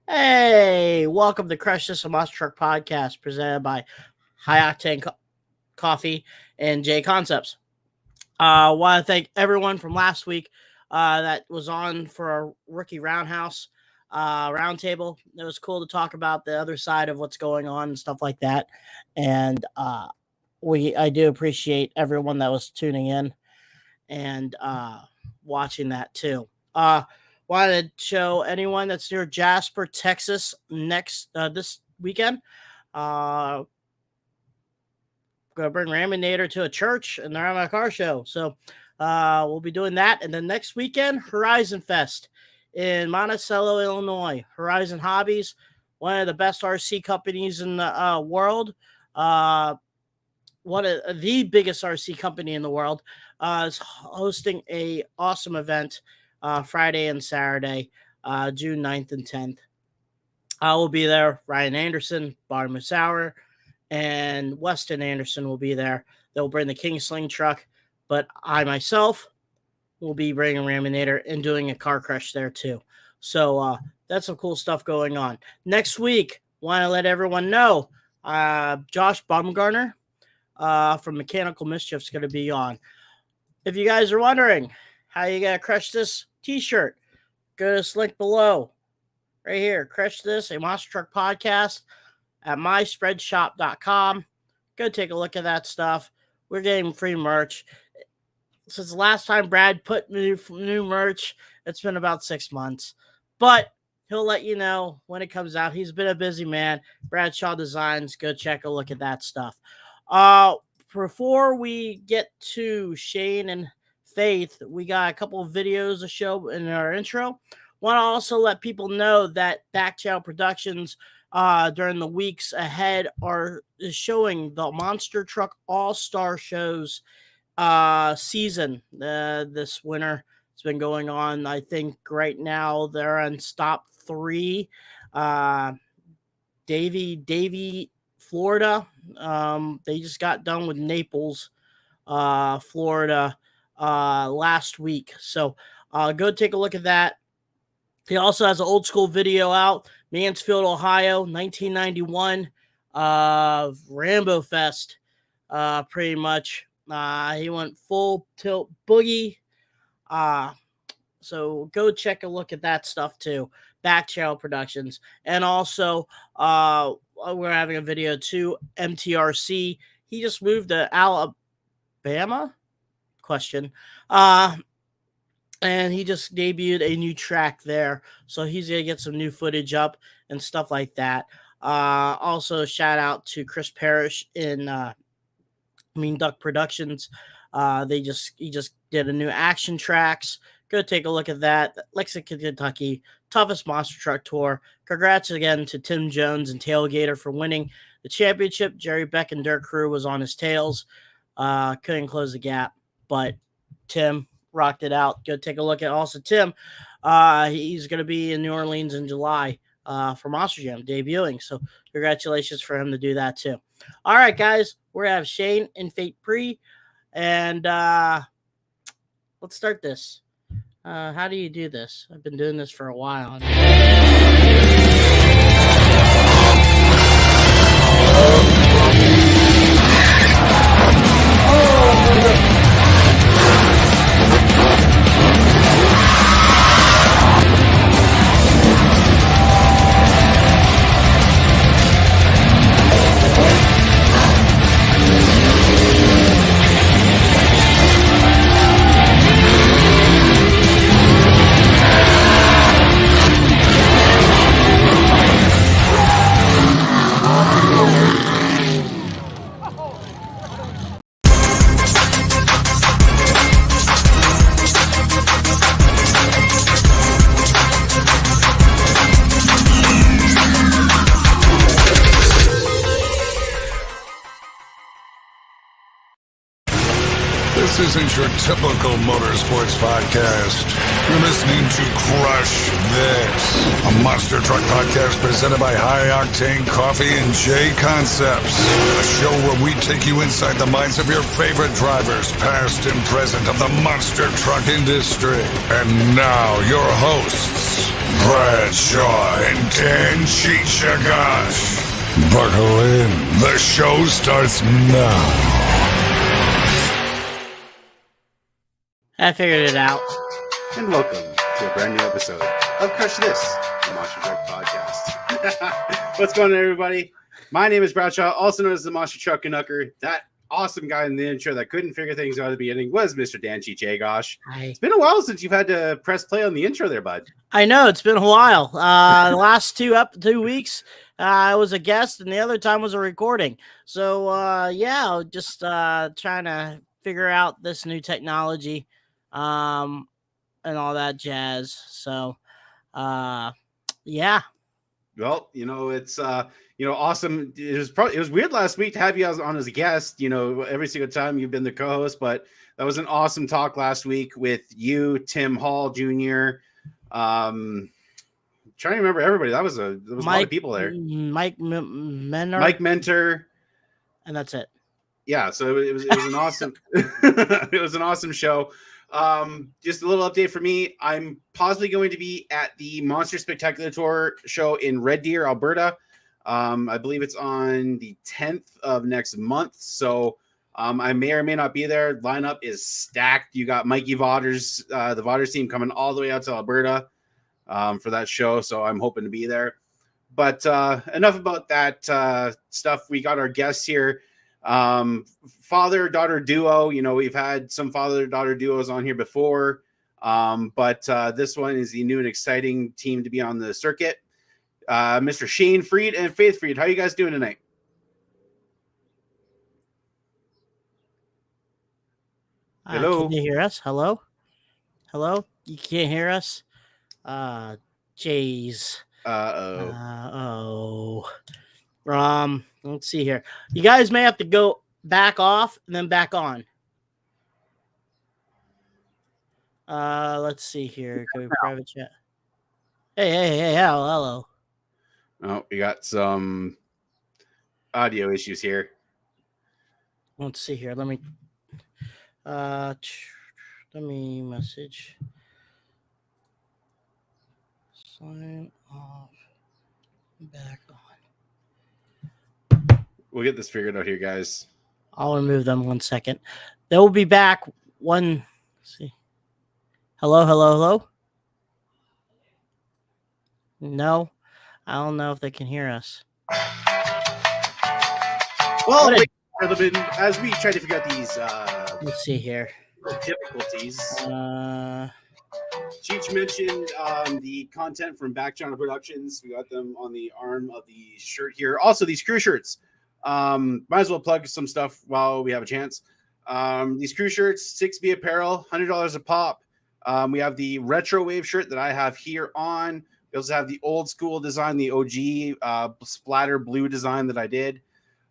Hey, welcome to Crush This, a Monster Truck podcast presented by High Octane Coffee and J Concepts. I want to thank everyone from last week that was on for our rookie roundhouse roundtable. It was cool to talk about the other side of what's going on and stuff like that. And I do appreciate everyone that was tuning in and watching that too. Wanted to show anyone that's near Jasper, Texas this weekend. Gonna bring Raminator to a church and they're having a car show. So we'll be doing that. And then next weekend, Horizon Fest in Monticello, Illinois. Horizon Hobbies, one of the best RC companies in the world. One of the biggest RC company in the world is hosting a awesome event Friday and Saturday, June 9th and 10th. I will be there. Ryan Anderson, Barney Musauer, and Weston Anderson will be there. They'll bring the King Sling truck, but I myself will be bringing Raminator and doing a car crush there too. So that's some cool stuff going on. Next week, want to let everyone know, Josh Baumgartner from Mechanical Mischief is going to be on. If you guys are wondering how you got to crush this t-shirt, go to this link below. Right here, Crush This, a Monster Truck podcast at myspreadshop.com. Go take a look at that stuff. We're getting free merch. Since the last time Brad put new merch, it's been about 6 months. But he'll let you know when it comes out. He's been a busy man. Bradshaw Designs, go check a look at that stuff. Before we get to Shane and Faith, we got a couple of videos to show in our intro. Want to also let people know that Back Channel Productions during the weeks ahead is showing the Monster Truck All-Star Shows season this winter. It's been going on. I think right now they're on stop 3. Davie, Florida. They just got done with Naples, Florida last week. So go take a look at that. He also has an old school video out, Mansfield, Ohio, 1991, Rambo Fest, pretty much. He went full tilt boogie. So go check a look at that stuff too. Back Channel Productions. And also, we're having a video too, MTRC. He just moved to Alabama? And he just debuted a new track there. So he's going to get some new footage up and stuff like that. Also, shout out to Chris Parrish in Mean Duck Productions. He just did a new action tracks. Go take a look at that. Lexington, Kentucky, toughest monster truck tour. Congrats again to Tim Jones and Tailgater for winning the championship. Jerry Beck and Dirt Crew was on his tails. Couldn't close the gap, but Tim rocked it out. Go take a look at also Tim. He's going to be in New Orleans in July for Monster Jam debuting. So congratulations for him to do that too. All right, guys, we're going to have Shane and Fate Pre. And let's start this. How do you do this? I've been doing this for a while. This isn't your typical motorsports podcast. You're listening to Crush This, a Monster Truck Podcast presented by High Octane Coffee and J Concepts. A show where we take you inside the minds of your favorite drivers, past and present, of the monster truck industry. And now, your hosts, Brad Shaw and Dan Chichagash. Buckle in. The show starts now. I figured it out. And welcome to a brand new episode of Crush This, the Monster Truck Podcast. What's going on, everybody? My name is Bradshaw, also known as the Monster Truck Canucker. That awesome guy in the intro that couldn't figure things out at the beginning was Mr. Dan Chichagash. It's been a while since you've had to press play on the intro there, bud. I know, it's been a while. The last 2 weeks, I was a guest, and the other time was a recording. So, just trying to figure out this new technology and all that jazz. So, yeah. Well, it's awesome. It was weird last week to have you on as a guest. Every single time you've been the co-host, but that was an awesome talk last week with you, Tim Hall Jr. Trying to remember everybody. There was a lot of people there. Mike Mentor, and that's it. Yeah, so it was an awesome it was an awesome show. Just a little update for me. I'm possibly going to be at the Monster Spectacular Tour show in Red Deer, Alberta. I believe it's on the 10th of next month. So I may or may not be there. Lineup is stacked. You got Mikey Vaughters, the Vaughters team coming all the way out to Alberta for that show. So I'm hoping to be there. But enough about that stuff. We got our guests here. Father-daughter duo. We've had some father-daughter duos on here before. But this one is the new and exciting team to be on the circuit. Mr. Shane Phreed and Faith Phreed. How are you guys doing tonight? Hello. Can you hear us? Hello? You can't hear us? Jeez. Let's see here. You guys may have to go back off and then back on. Let's see here. Can we private chat? Hey, hello. Oh, we got some audio issues here. Let's see here. Let me message. Sign off. Back on. We'll get this figured out here, guys. I'll remove them 1 second. They will be back one. Let's see. Hello. No, I don't know if they can hear us. Well, as we try to figure out these, let's see here. Difficulties. Cheech mentioned the content from Back Channel Productions. We got them on the arm of the shirt here. Also, these crew shirts. Might as well plug some stuff while we have a chance. These crew shirts, 6B apparel, $100 a pop. We have the retro wave shirt that I have here on. We also have the old school design, the OG splatter blue design that I did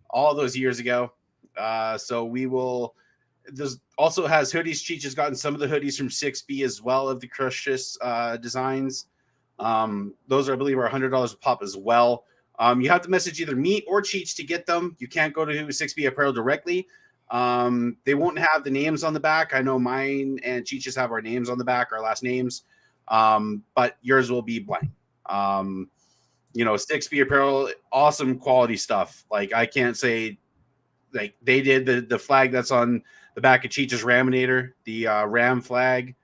all those years ago. So we will. This also has hoodies. Cheech has gotten some of the hoodies from 6B as well of the Crush's designs. Those are, I believe, are $100 a pop as well. You have to message either me or Cheech to get them. You can't go to 6B Apparel directly. They won't have the names on the back. I know mine and Cheech's have our names on the back, our last names. But yours will be blank. 6B Apparel, awesome quality stuff. Like, I can't say, like, they did the flag that's on the back of Cheech's Raminator, the Ram flag.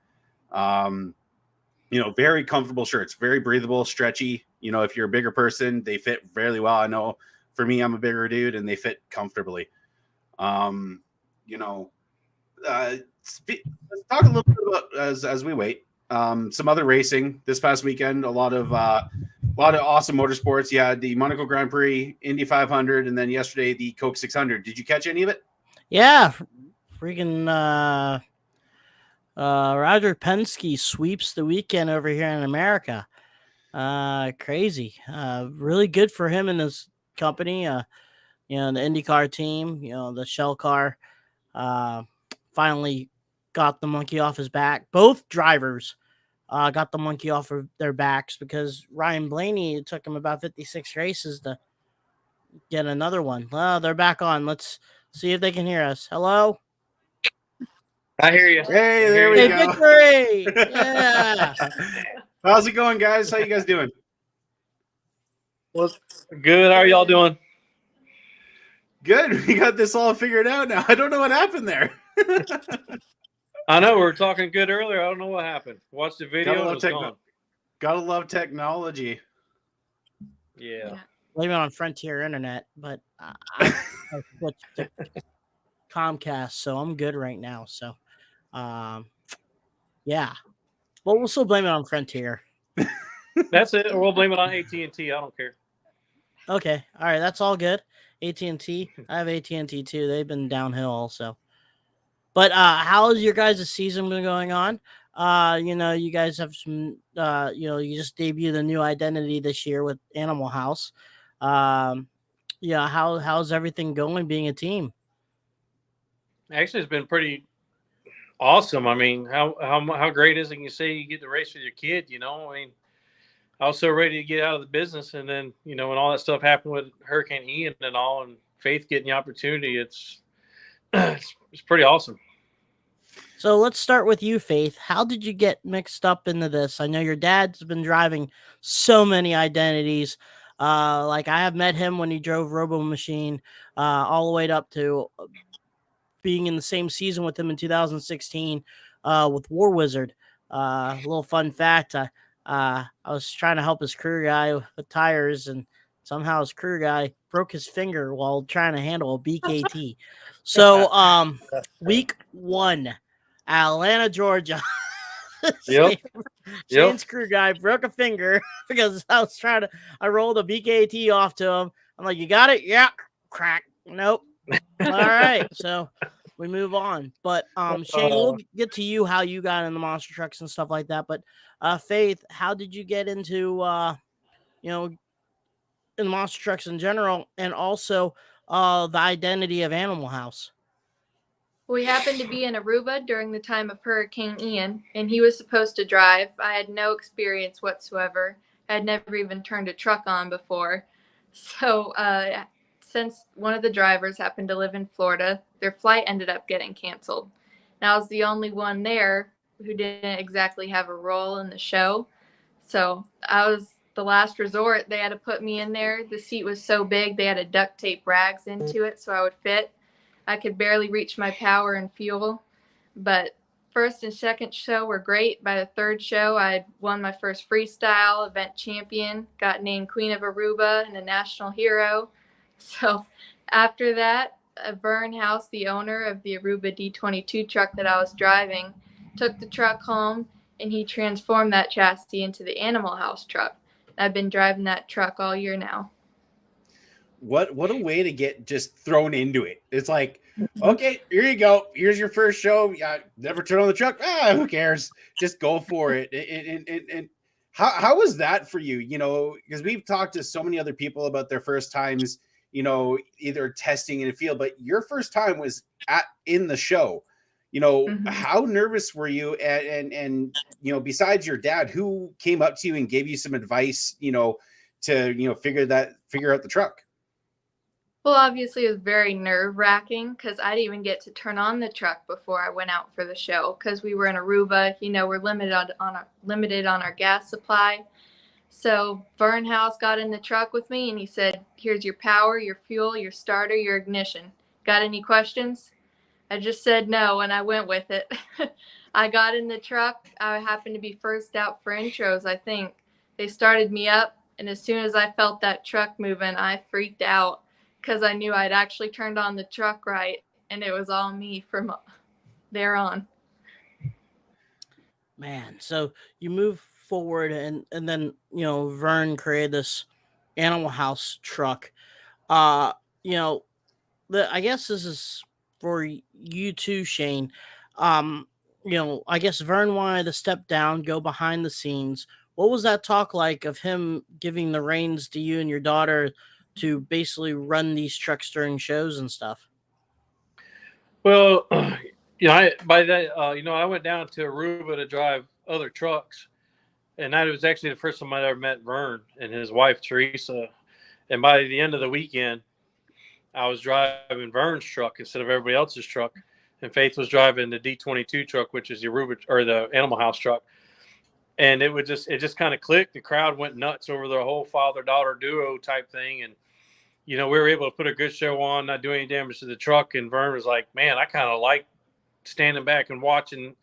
Very comfortable shirts, very breathable, stretchy. If you're a bigger person, they fit fairly well. I know for me, I'm a bigger dude and they fit comfortably. Let's talk a little bit about as we wait. Some other racing this past weekend, a lot of awesome motorsports. Yeah, the Monaco Grand Prix, Indy 500, and then yesterday the Coke 600. Did you catch any of it? Yeah, freaking Roger Penske sweeps the weekend over here in America. Crazy. Really good for him and his company. The IndyCar team, the Shell car, finally got the monkey off his back. Both drivers got the monkey off of their backs, because Ryan Blaney, it took him about 56 races to get another one. Well, they're back on. Let's see if they can hear us. Hello? I hear you. Hey, I there hear we Hey, you. go. victory! Yeah. How's it going, guys? How you guys doing? Well, good. How are y'all doing? Good. We got this all figured out now. I don't know what happened there. I know we were talking good earlier. I don't know what happened. Watched the video and it was gone. Gotta love technology. Yeah. Blame it on Frontier Internet, but I switched to Comcast, so I'm good right now. So, yeah. But we'll still blame it on Frontier. That's it. Or we'll blame it on AT&T. I don't care. Okay. All right. That's all good. AT&T. I have AT&T too. They've been downhill also. But how is your guys' season been going on? You guys have some you just debuted a new identity this year with Animal House. How's everything going being a team? Actually, it's been pretty awesome. I mean, how great is it? You say you get to race with your kid, you know? I mean, I was so ready to get out of the business, and then, when all that stuff happened with Hurricane Ian and all, and Faith getting the opportunity, it's pretty awesome. So let's start with you, Faith. How did you get mixed up into this? I know your dad's been driving so many identities. Like I have met him when he drove Robo Machine, all the way up to being in the same season with him in 2016 with War Wizard. A little fun fact: I was trying to help his crew guy with tires, and somehow his crew guy broke his finger while trying to handle a BKT. So, week 1, Atlanta, Georgia. Yep. Shane's crew guy broke a finger because I rolled a BKT off to him. I'm like, you got it? Yeah. Crack. Nope. All right. So we move on. But Shane, we'll get to you how you got in the monster trucks and stuff like that. But Faith, how did you get into in the monster trucks in general, and also the identity of Animal House? We happened to be in Aruba during the time of Hurricane Ian, and he was supposed to drive. I had no experience whatsoever. I had never even turned a truck on before. So, since one of the drivers happened to live in Florida, their flight ended up getting canceled. And I was the only one there who didn't exactly have a role in the show. So, I was the last resort. They had to put me in there. The seat was so big, they had to duct tape rags into it so I would fit. I could barely reach my power and fuel, but first and second show were great. By the third show, I had won my first freestyle event champion, got named Queen of Aruba and a national hero. So after that, Vern House, the owner of the Aruba D22 truck that I was driving, took the truck home and he transformed that chassis into the Animal House truck. I've been driving that truck all year now. What a way to get just thrown into it. It's like, okay, here you go. Here's your first show. Yeah, never turn on the truck. Who cares? Just go for it. And how was that for you? Because we've talked to so many other people about their first times, either testing in a field, but your first time was in the show. How nervous were you? And besides your dad, who came up to you and gave you some advice, to figure out the truck? Well, obviously, it was very nerve-wracking because I didn't even get to turn on the truck before I went out for the show because we were in Aruba. We're limited on our gas supply. So Vern House got in the truck with me and he said, "Here's your power, your fuel, your starter, your ignition. Got any questions?" I just said no and I went with it. I got in the truck. I happened to be first out for intros, I think. They started me up, and as soon as I felt that truck moving, I freaked out because I knew I'd actually turned on the truck right, and it was all me from there on. Man, so you move forward, and then Vern created this Animal House truck. I guess this is for you too, Shane. I guess Vern wanted to step down, go behind the scenes. What was that talk like of him giving the reins to you and your daughter to basically run these trucks during shows and stuff? Well, I went down to Aruba to drive other trucks, and that was actually the first time I ever met Vern and his wife Teresa. And by the end of the weekend, I was driving Vern's truck instead of everybody else's truck, and Faith was driving the D22 truck, which is the Aruba or the Animal House truck. And it just kind of clicked. The crowd went nuts over the whole father-daughter duo type thing, and we were able to put a good show on, not do any damage to the truck. And Vern was like, "Man, I kind of like standing back and watching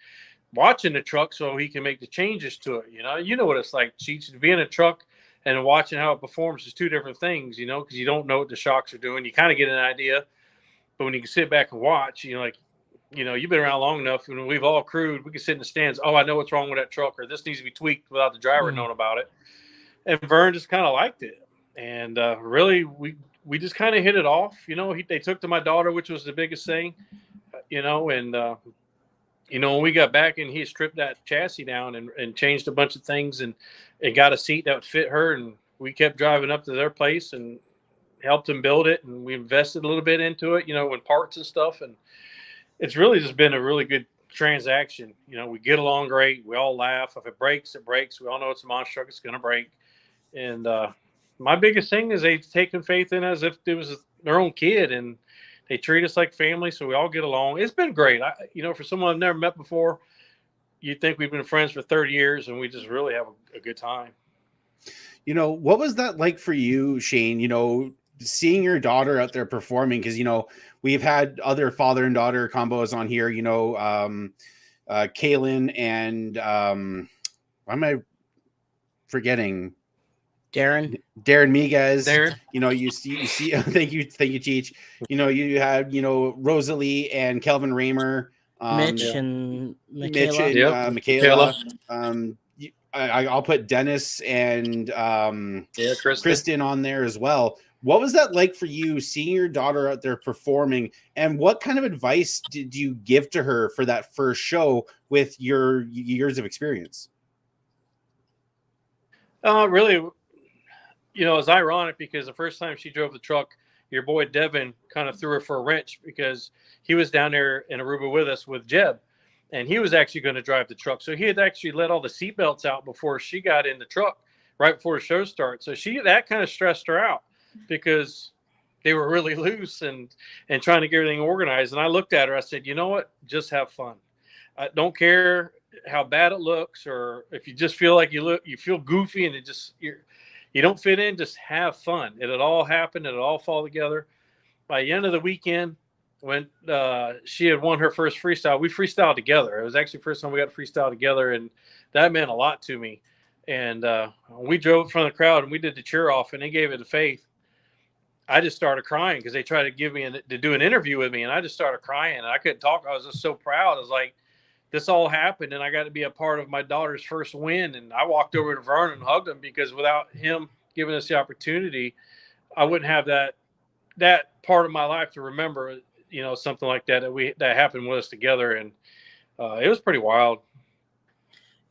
the truck so he can make the changes to it." You know what it's like, Cheech, to be in a truck and watching how it performs is two different things, because you don't know what the shocks are doing. You kind of get an idea, but when you can sit back and watch, you've been around long enough, and we've all crewed. We can sit in the stands. Oh, I know what's wrong with that truck, or this needs to be tweaked without the driver knowing about it. And Vern just kind of liked it, and really, we just kind of hit it off. They took to my daughter, which was the biggest thing, and when we got back and he stripped that chassis down and changed a bunch of things and got a seat that would fit her, and we kept driving up to their place and helped them build it, and we invested a little bit into it, with parts and stuff, and it's really just been a really good transaction. We get along great. We all laugh. If it breaks, it breaks. We all know it's a monster truck. It's going to break. And my biggest thing is they've taken Faith in as if it was their own kid, and they treat us like family, so we all get along. It's been great. For someone I've never met before, you'd think we've been friends for 30 years, and we just really have a good time. What was that like for you, Shane? Seeing your daughter out there performing, because we've had other father and daughter combos on here. Kaylin and why am I forgetting? Darren Miguez. Darren. You see. Thank you, Cheech. You had Rosalie and Kelvin Raymer, Mitch and Michaela. Michaela. I'll put Dennis and Kristen on there as well. What was that like for you, seeing your daughter out there performing, and what kind of advice did you give to her for that first show with your years of experience? Really, it's ironic because the first time she drove the truck, your boy Devin kind of threw her for a wrench because he was down there in Aruba with us with Jeb, and he was actually going to drive the truck. So he had actually let all the seatbelts out before she got in the truck, right before the show starts. So that kind of stressed her out because they were really loose and trying to get everything organized. And I looked at her, I said, you know what? Just have fun. I don't care how bad it looks, or if you just feel like you feel goofy and you don't fit in, just have fun. It'll all happen. It'll all fall together. By the end of the weekend, when she had won her first freestyle, we freestyled together. It was actually the first time we got to freestyle together, and that meant a lot to me. And we drove in front of the crowd, and we did the cheer off, and they gave it to Faith. I just started crying because they tried to give me to do an interview with me, and I just started crying, and I couldn't talk. I was just so proud. I was like, this all happened, and I got to be a part of my daughter's first win. And I walked over to Vern and hugged him, because without him giving us the opportunity, I wouldn't have that part of my life to remember, something like that happened with us together. And it was pretty wild.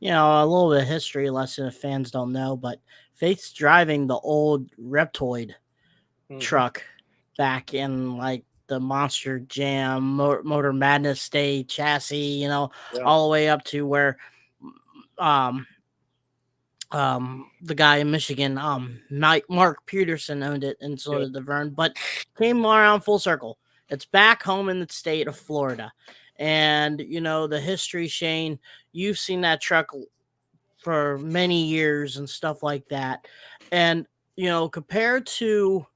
A little bit of history lesson if fans don't know, but Faith's driving the old Reptoid truck back in like the Monster Jam, Motor Madness Day chassis, all the way up to where the guy in Michigan, Mark Peterson owned it, and so did the Vern, but came around full circle. It's back home in the state of Florida. And, the history, Shane, you've seen that truck for many years and stuff like that. And, compared to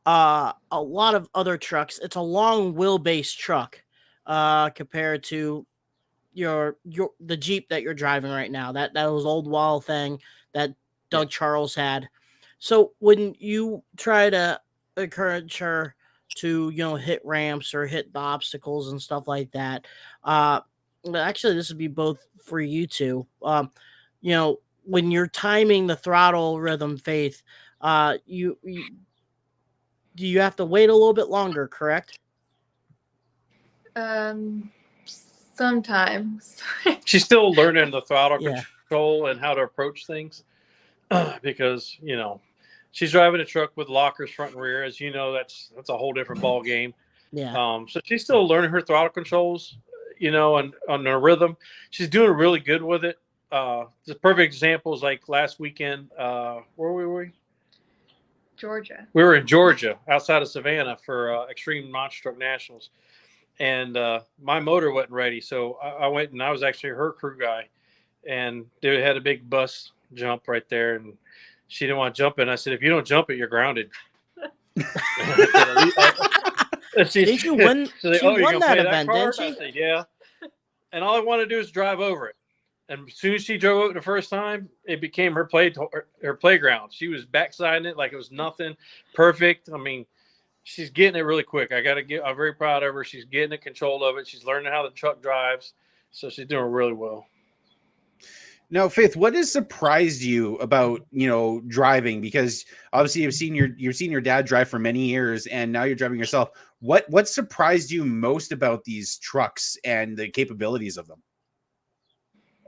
a lot of other trucks, it's a long wheelbase truck compared to the Jeep that you're driving right now. That was old wall thing that Doug Charles had. So when you try to encourage her to hit ramps or hit the obstacles and stuff like that, actually this would be both for you two. When you're timing the throttle rhythm, Faith, you do you have to wait a little bit longer, correct? Sometimes. She's still learning the throttle control and how to approach things because, she's driving a truck with lockers front and rear. As you know, that's a whole different ball game. Yeah. So she's still learning her throttle controls, and on her rhythm. She's doing really good with it. the perfect examples like last weekend. Where were we? Georgia. We were in Georgia, outside of Savannah, for Extreme Monster Truck Nationals, and my motor wasn't ready, so I went and I was actually her crew guy, and they had a big bus jump right there, and she didn't want to jump it. And I said, "If you don't jump it, you're grounded." And Did you win? she's like, She "Oh, you're won gonna that play that event, didn't card?" I she? said, "Yeah." And all I want to do is drive over it. And as soon as she drove it the first time, it became her playground. She was backsideing it like it was nothing. Perfect. I mean, she's getting it really quick. I'm very proud of her. She's getting the control of it. She's learning how the truck drives. So she's doing really well. Now, Faith, what has surprised you about, driving? Because obviously you've seen your dad drive for many years, and now you're driving yourself. What surprised you most about these trucks and the capabilities of them?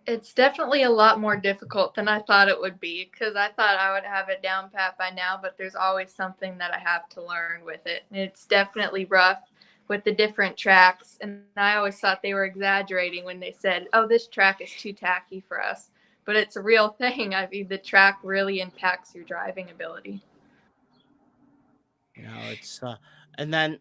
It's definitely a lot more difficult than I thought it would be, because I thought I would have it down pat by now, but there's always something that I have to learn with it. It's definitely rough with the different tracks, and I always thought they were exaggerating when they said, "Oh, this track is too tacky for us." But it's a real thing. I mean, the track really impacts your driving ability. It's and then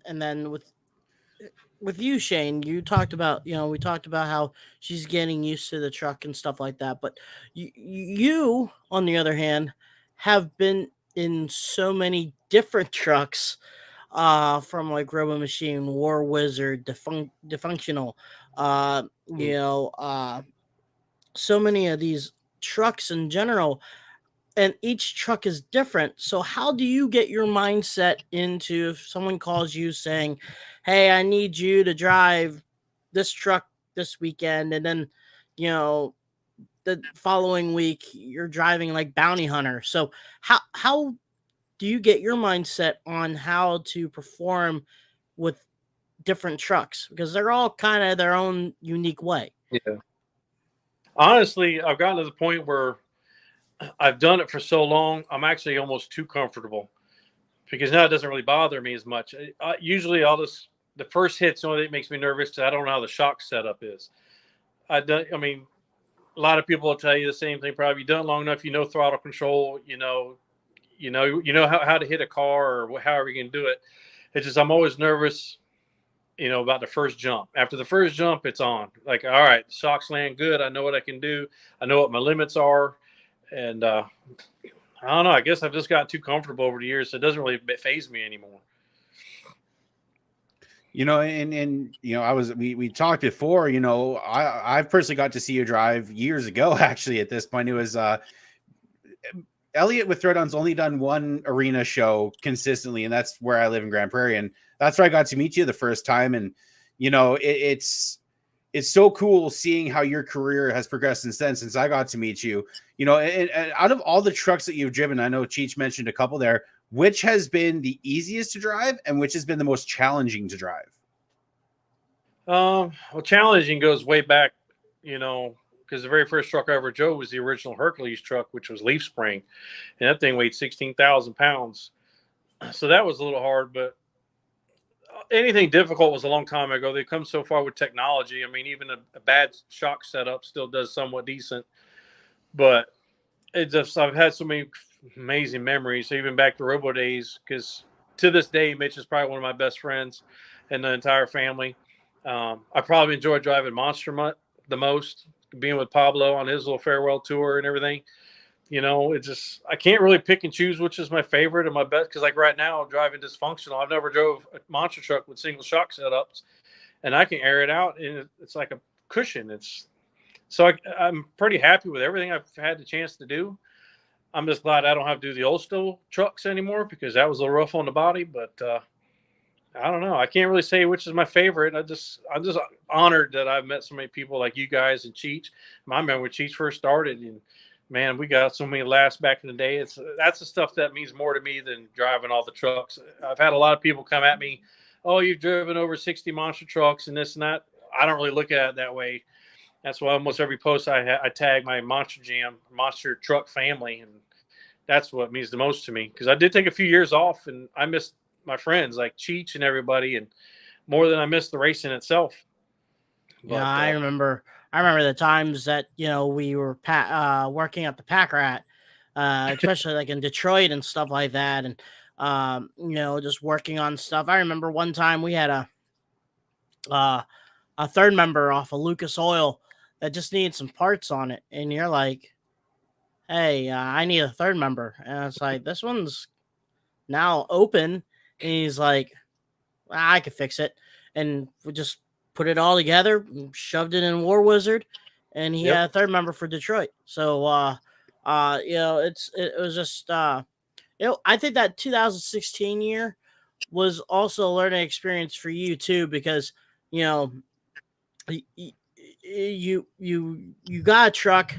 with you, Shane, you talked about, we talked about how she's getting used to the truck and stuff like that. But you, on the other hand, have been in so many different trucks, from like Robo Machine, War Wizard, Defunctional, uh, you know, uh, so many of these trucks in general, and each truck is different. So how do you get your mindset into, if someone calls you saying, "Hey, I need you to drive this truck this weekend," and then, you know, the following week you're driving like Bounty Hunter. So how do you get your mindset on how to perform with different trucks, because they're all kind of their own unique way? Yeah. Honestly, I've gotten to the point where I've done it for so long, I'm actually almost too comfortable, because now it doesn't really bother me as much. Usually, the first hit's the only thing that makes me nervous, because I don't know how the shock setup is. I mean, a lot of people will tell you the same thing. Probably, you've done it long enough, throttle control, how to hit a car, or however you can do it. It's just I'm always nervous, about the first jump. After the first jump, it's on. Like, all right, the shocks land good. I know what I can do. I know what my limits are. And I don't know. I guess I've just gotten too comfortable over the years, so it doesn't really faze me anymore. We talked before. I've personally got to see you drive years ago. Actually, at this point, it was Elliot with Throwdown's only done one arena show consistently, and that's where I live in Grand Prairie, and that's where I got to meet you the first time. And it's so cool seeing how your career has progressed since I got to meet you. And out of all the trucks that you've driven, I know Cheech mentioned a couple there. Which has been the easiest to drive, and which has been the most challenging to drive? Well, challenging goes way back, because the very first truck I ever drove was the original Hercules truck, which was leaf spring, and that thing weighed 16,000 pounds. So that was a little hard, but anything difficult was a long time ago. They've come so far with technology. I mean, even a bad shock setup still does somewhat decent, but I've had so many amazing memories, even back to Robo days, because to this day, Mitch is probably one of my best friends and the entire family. I probably enjoy driving Monster Mutt the most, being with Pablo on his little farewell tour and everything. I can't really pick and choose which is my favorite and my best, because like right now I'm driving Dysfunctional. I've never drove a monster truck with single shock setups, and I can air it out, and it's like a cushion. I'm pretty happy with everything I've had the chance to do. I'm just glad I don't have to do the old school trucks anymore, because that was a little rough on the body. But I don't know. I can't really say which is my favorite. I'm just honored that I've met so many people like you guys and Cheech. I remember when Cheech first started, and man, we got so many laughs back in the day. That's the stuff that means more to me than driving all the trucks. I've had a lot of people come at me, "Oh, you've driven over 60 monster trucks and this and that." I don't really look at it that way. That's why almost every post I tag my Monster Jam, Monster Truck family, and that's what means the most to me, because I did take a few years off, and I missed my friends like Cheech and everybody, and more than I missed the racing itself. Yeah, I remember I remember the times that we were working at the Pack Rat, especially like in Detroit and stuff like that, and just working on stuff. I remember one time we had uh, a third member off of Lucas Oil that just needed some parts on it, and you're like, "Hey, I need a third member," and it's like, "This one's now open," and he's like, "I could fix it," and we just put it all together, and shoved it in War Wizard, and he Yep. had a third member for Detroit. So, it was just, I think that 2016 year was also a learning experience for you too, because you know y- y- you got a truck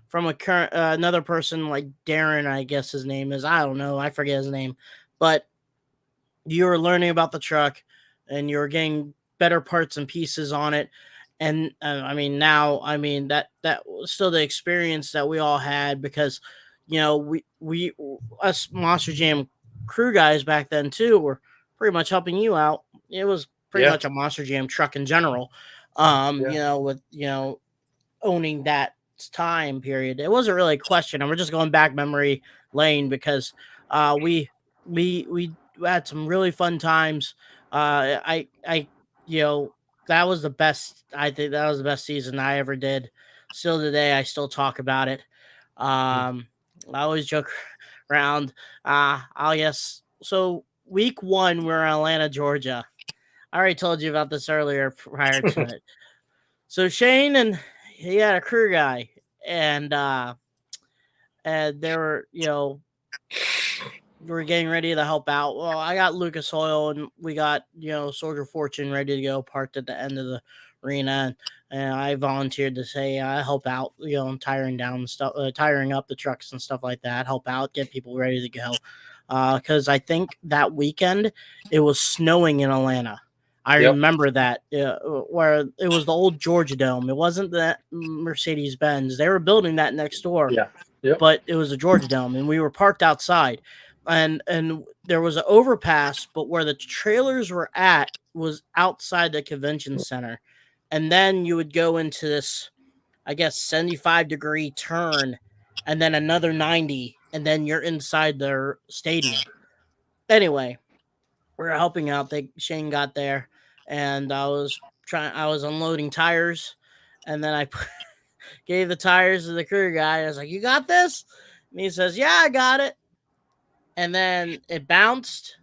from a current another person like Darren, I guess his name is. I don't know, I forget his name, but you were learning about the truck and you were getting better parts and pieces on it. And I mean, now, I mean, that was still the experience that we all had, because we us Monster Jam crew guys back then too were pretty much helping you out. It was pretty Yeah. much a Monster Jam truck in general. Yeah. With owning that time period. It wasn't really a question, and we're just going back memory lane, because we had some really fun times. I that was the best. I think that was the best season I ever did. Still today, I still talk about it. Um, I always joke around. I guess so. Week one, we're in Atlanta, Georgia. I already told you about this earlier prior to it. So Shane and he had a crew guy, and they were, we were getting ready to help out. Well, I got Lucas Oil and we got, Soldier Fortune ready to go, parked at the end of the arena, and I volunteered to say I help out, tiring down stuff, tiring up the trucks and stuff like that, help out, get people ready to go. Because I think that weekend it was snowing in Atlanta. I Yep. remember that, where it was the old Georgia Dome. It wasn't the Mercedes Benz. They were building that next door, Yeah. Yep. but it was a Georgia Dome, and we were parked outside, and there was an overpass, but where the trailers were at was outside the convention center, and then you would go into this, I guess, 75-degree turn, and then another 90, and then you're inside their stadium. Anyway, we were helping out. Shane got there, and I was unloading tires, and then I gave the tires to the crew guy. I was like, "You got this?" And he says, "Yeah, I got it." And then it bounced,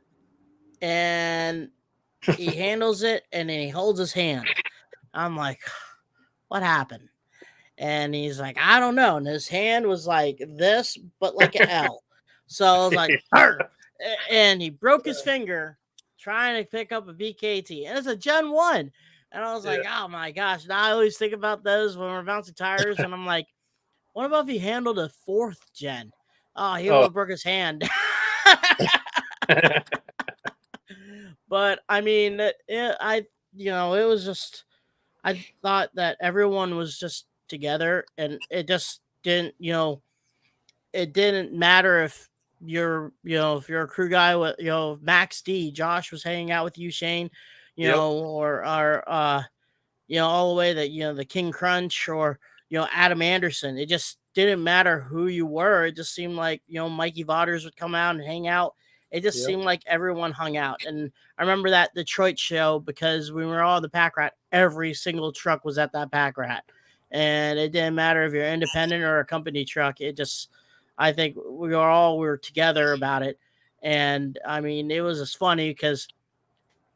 and he handles it, and then he holds his hand. I'm like, "What happened?" And he's like, "I don't know." And his hand was like this, but like an L. So I was like, "Arr!" And he broke his finger trying to pick up a BKT, and it's a Gen 1. And I was Yeah. like, "Oh my gosh." Now I always think about those when we're bouncing tires, and I'm like, what about if he handled a fourth gen? Oh, he would Oh. have broke his hand. But I mean, it was just, I thought that everyone was just together, and it just didn't, it didn't matter if if you're a crew guy with, Max D, Josh was hanging out with you, Shane, Yep. or all the way that, the King Crunch, or, Adam Anderson. It just didn't matter who you were. It just seemed like, Mikey Vauders would come out and hang out. It just Yep. seemed like everyone hung out. And I remember that Detroit show, because we were all at the Pack Rat. Every single truck was at that Pack Rat. And it didn't matter if you're independent or a company truck. I think we were together about it. And I mean, it was just funny because,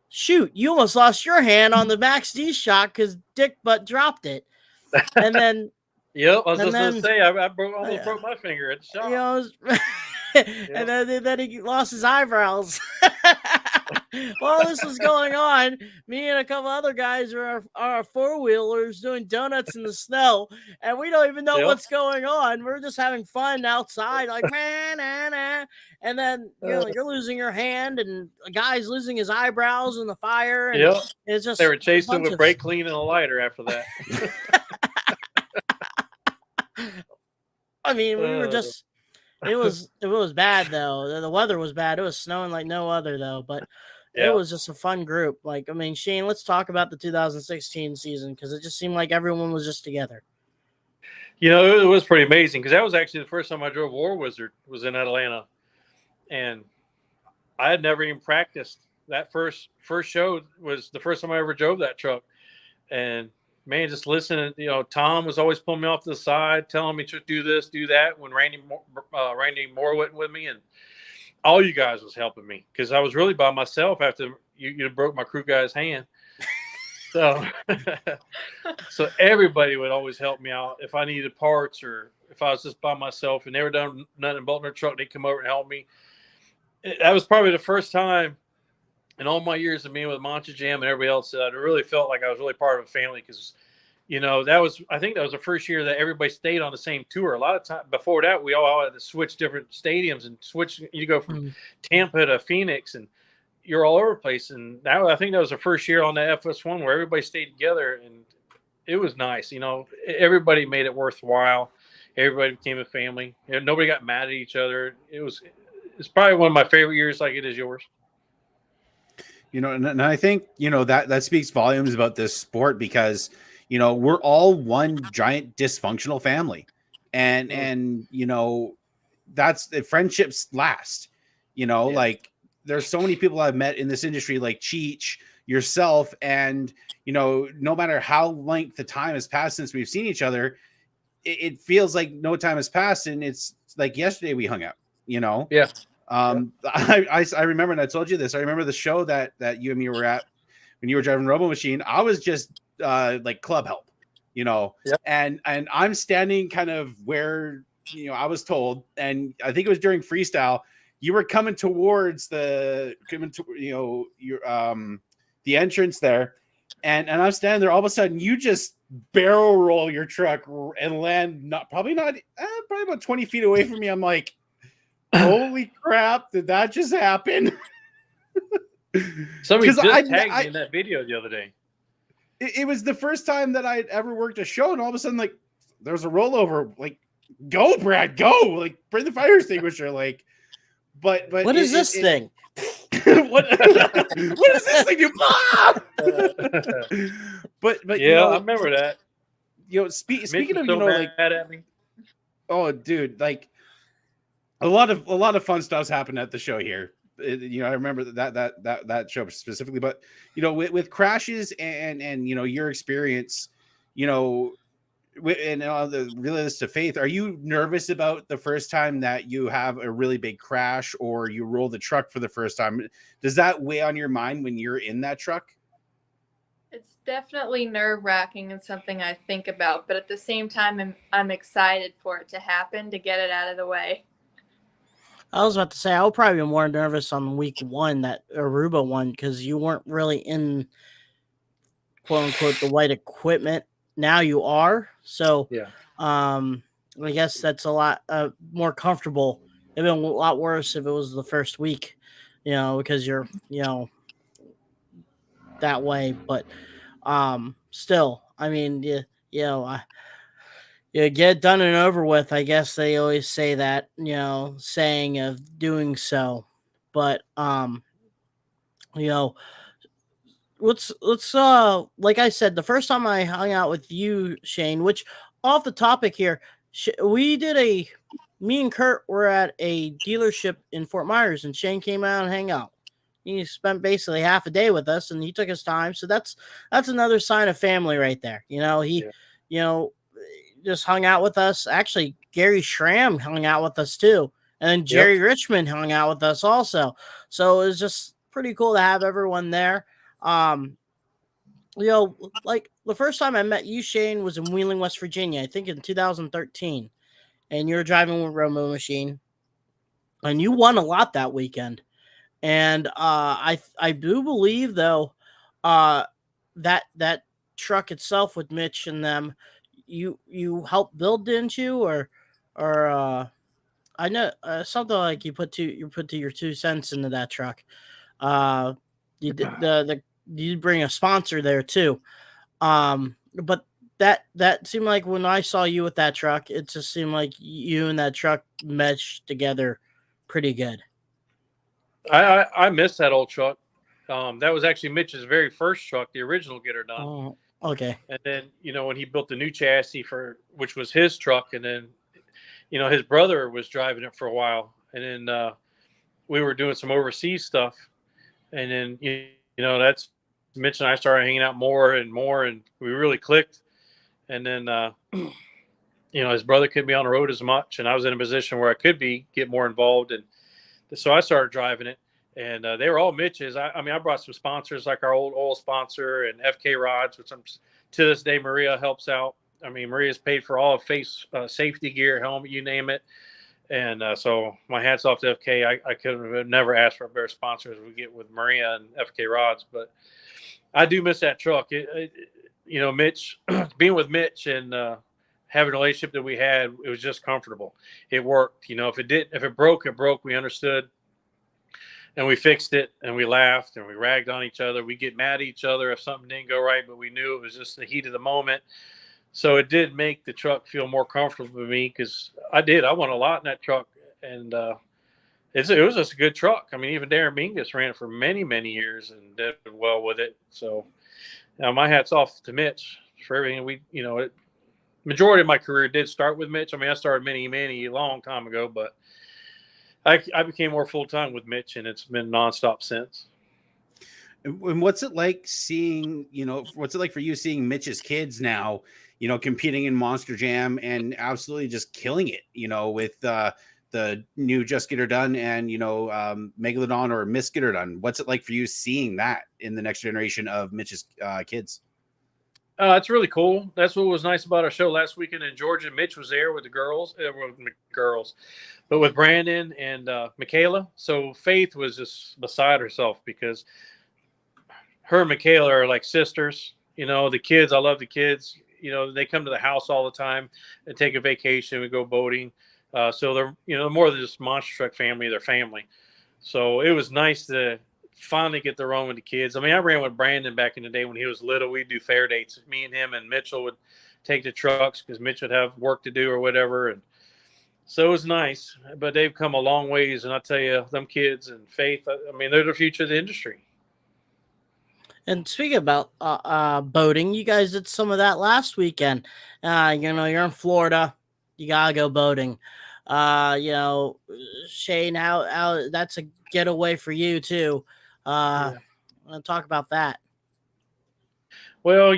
shoot, you almost lost your hand on the Max D shot because Dick Butt dropped it. And then, Yep. I was and just gonna then, say I almost broke my finger at the you shop. know, and then he lost his eyebrows. While this was going on, me and a couple other guys are four wheelers doing donuts in the snow, and we don't even know Yep. what's going on. We're just having fun outside, like man, nah, nah. And then you're losing your hand, and a guy's losing his eyebrows in the fire, and Yep. it's just They were a chasing bunch with of. brake clean and a lighter after that. I mean, we were Uh, just. It was bad though. The weather was bad. It was snowing like no other though. But it was just a fun group. Like, I mean, Shane, let's talk about the 2016 season because it just seemed like everyone was just together. You know, it was pretty amazing because that was actually the first time I drove War Wizard was in Atlanta, and I had never even practiced. That first show was the first time I ever drove that truck, and man, just listening. You know, Tom was always pulling me off to the side, telling me to do this, do that. When Randy Moore went with me, and all you guys was helping me because I was really by myself after you broke my crew guy's hand. So, so everybody would always help me out if I needed parts or if I was just by myself and they were done nothing but in their truck. They'd come over and help me. That was probably the first time in all my years of being with Monster Jam and everybody else that I really felt like I was really part of a family because, you know, I think that was the first year that everybody stayed on the same tour. A lot of time before that, we all had to switch different stadiums and switch. You go from Tampa to Phoenix and you're all over the place. And now I think that was the first year on the FS1 where everybody stayed together and it was nice. You know, everybody made it worthwhile. Everybody became a family. You know, nobody got mad at each other. It's probably one of my favorite years like it is yours. You know, and I think, you know, that speaks volumes about this sport because, you know, we're all one giant dysfunctional family. And you know, that's the friendships last, you know, like there's so many people I've met in this industry, like Cheech, yourself, and, you know, no matter how length the time has passed since we've seen each other, it feels like no time has passed. And it's like yesterday we hung out, you know? Yeah. I remember, and I told you this, I remember the show that you and me were at when you were driving Robo Machine. I was just like club help, you know, and I'm standing kind of where, you know, I was told, and I think it was during freestyle, you were coming towards the entrance there, and I'm standing there. All of a sudden, you just barrel roll your truck and land probably about 20 feet away from me. I'm like, holy crap! Did that just happen? Somebody just tagged me in that video the other day. It was the first time that I'd ever worked a show, and all of a sudden, like, there's a rollover. Like, go, Brad, go! Like, bring the fire extinguisher. Like, but what is this thing? what does this thing do? but yeah, you know, I remember that. You know, speaking of, so you know, like, mad at me. Oh, dude, like a lot of fun stuff's happened at the show here. You know, I remember that show specifically, but you know, with crashes and you know, your experience, you know, and the related to Faith, are you nervous about the first time that you have a really big crash or you roll the truck for the first time? Does that weigh on your mind when you're in that truck? It's definitely nerve-wracking and something I think about, but at the same time, I'm excited for it to happen, to get it out of the way. I was about to say, I would probably be more nervous on week one, that Aruba one, because you weren't really in, quote unquote, the white equipment. Now you are. So, I guess that's a lot more comfortable. It'd been a lot worse if it was the first week, you know, because you're, you know, that way. But still, I mean, you know, you get done and over with. I guess they always say that, you know, saying of doing so. But you know, let's like I said, the first time I hung out with you, Shane, which off the topic here, me and Kurt were at a dealership in Fort Myers, and Shane came out and hang out. He spent basically half a day with us, and he took his time. So that's another sign of family right there. You know, you know, just hung out with us. Actually, Gary Schramm hung out with us too. And then Jerry Richmond hung out with us also. So it was just pretty cool to have everyone there. You know, like the first time I met you, Shane, was in Wheeling, West Virginia, I think in 2013. And you were driving with Romo Machine. And you won a lot that weekend. And I do believe, though, that truck itself with Mitch and them, you helped build, didn't you? Or I know something like you put your 2 cents into that truck. You did you bring a sponsor there too. But that seemed like when I saw you with that truck, it just seemed like you and that truck meshed together pretty good. I miss that old truck. That was actually Mitch's very first truck, the original Get Her Done. Oh, okay. And then, when he built the new chassis for, which was his truck, and then, his brother was driving it for a while. And then we were doing some overseas stuff. And then, that's Mitch and I started hanging out more and more, and we really clicked. And then, his brother couldn't be on the road as much, and I was in a position where I could get more involved. And so I started driving it, and they were all Mitch's. I mean, I brought some sponsors like our old oil sponsor and FK Rods, which to this day, Maria helps out. I mean, Maria's paid for all of face safety gear, helmet, you name it. And so my hat's off to FK. I could have never asked for a better sponsor as we get with Maria and FK Rods, but I do miss that truck. Mitch, being with Mitch and having a relationship that we had, it was just comfortable. It worked. If it broke, it broke. We understood, and we fixed it, and we laughed, and we ragged on each other. We get mad at each other if something didn't go right, but we knew it was just the heat of the moment. So it did make the truck feel more comfortable for me, because I won a lot in that truck, and it was just a good truck. I mean, even Darren Mingus ran it for many, many years and did well with it. So my hat's off to Mitch for everything. Majority of my career did start with Mitch. I mean, I started many, long time ago, but I became more full-time with Mitch, and it's been nonstop since. And what's it like for you seeing Mitch's kids now, competing in Monster Jam and absolutely just killing it, with the new Just Get Her Done and, Megalodon or Miss Get Her Done? What's it like for you seeing that in the next generation of Mitch's kids? It's really cool. That's what was nice about our show last weekend in Georgia. Mitch was there with the girls, but with Brandon and Michaela. So Faith was just beside herself, because her and Michaela are like sisters. The kids, I love the kids. They come to the house all the time and take a vacation. We go boating. So they're, more than just Monster Truck family, they're family. So it was nice to finally get to run with the kids. I mean, I ran with Brandon back in the day when he was little. We'd do fair dates. Me and him and Mitchell would take the trucks because Mitch would have work to do or whatever. And so it was nice, but they've come a long ways. And I tell you, them kids and Faith, I mean, they're the future of the industry. And speaking about boating, you guys did some of that last weekend. You're in Florida, you gotta go boating. Shane, how that's a getaway for you too. Talk about that. Well,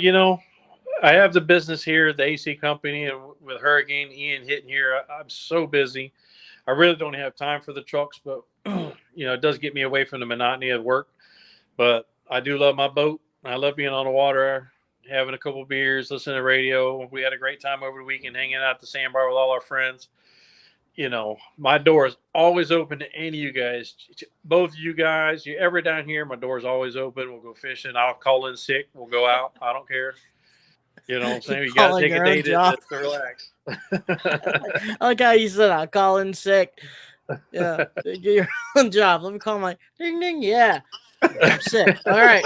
I have the business here, the AC company, and with Hurricane Ian hitting here, I'm so busy. I really don't have time for the trucks, but it does get me away from the monotony of work. But I do love my boat. I love being on the water, having a couple of beers, listening to radio. We had a great time over the weekend hanging out at the sandbar with all our friends. My door is always open to any of you guys. Both of you guys, you ever down here, my door is always open. We'll go fishing. I'll call in sick. We'll go out. I don't care. You know what I'm saying? You got to take a day to relax. Okay, you said I'll call in sick. Yeah, get your own job. Let me call my ding ding. Yeah, I'm sick. All right.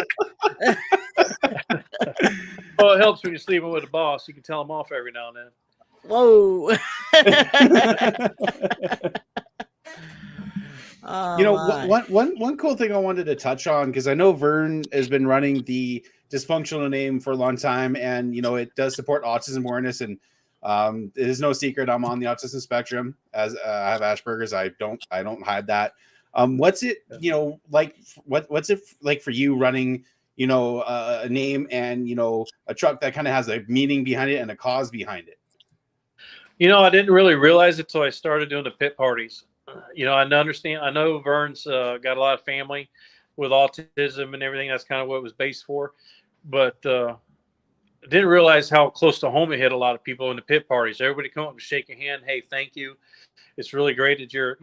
Well, it helps when you're sleeping with a boss. You can tell them off every now and then. Whoa. One cool thing I wanted to touch on, because I know Vern has been running the Dysfunctional Name for a long time, and it does support autism awareness, and it is no secret I'm on the autism spectrum, as I have Asperger's. I don't hide that. What's it like? What's it like for you running a name and a truck that kind of has a meaning behind it and a cause behind it? I didn't really realize it till I started doing the pit parties. I understand. I know Vern's got a lot of family with autism and everything. That's kind of what it was based for. But I didn't realize how close to home it hit a lot of people in the pit parties. Everybody come up and shake a hand. Hey, thank you. It's really great that you're,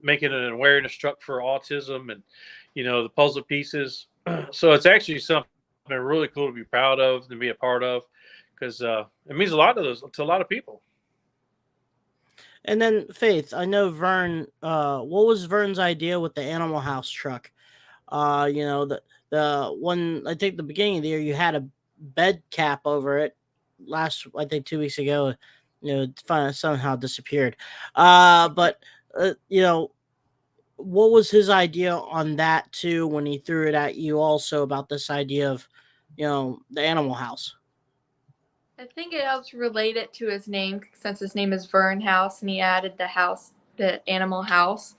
making an awareness truck for autism and, the puzzle pieces. So it's actually something really cool to be proud of and be a part of, because it means a lot to a lot of people. And then Faith, I know Vern. What was Vern's idea with the Animal House truck? The one, I think the beginning of the year you had a bed cap over it. Last, I think 2 weeks ago, somehow disappeared. But what was his idea on that too when he threw it at you? Also about this idea of, the Animal House. I think it helps relate it to his name since his name is Vern House and he added the animal house.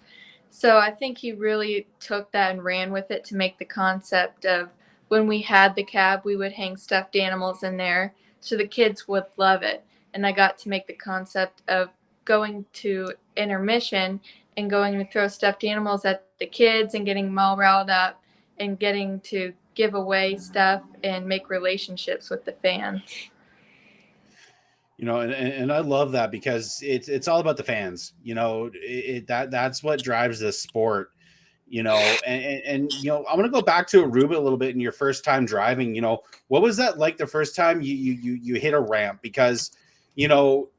So I think he really took that and ran with it to make the concept of when we had the cab, we would hang stuffed animals in there so the kids would love it. And I got to make the concept of going to intermission and going to throw stuffed animals at the kids and getting them all riled up and getting to give away stuff and make relationships with the fans. And I love that because it's all about the fans. That's what drives this sport. And I'm gonna go back to Aruba a little bit in your first time driving. What was that like the first time you hit a ramp? Because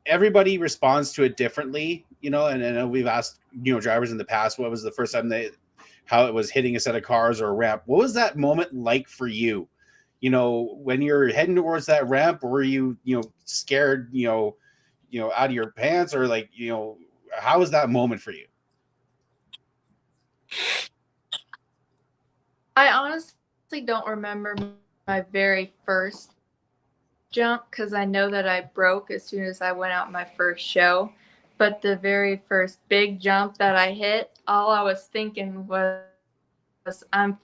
everybody responds to it differently. And we've asked drivers in the past what was the first time how it was hitting a set of cars or a ramp. What was that moment like for you? When you're heading towards that ramp, were you scared out of your pants, or like how was that moment for you? I honestly don't remember my very first jump because I know that I broke as soon as I went out my first show. But the very first big jump that I hit, all I was thinking was I'm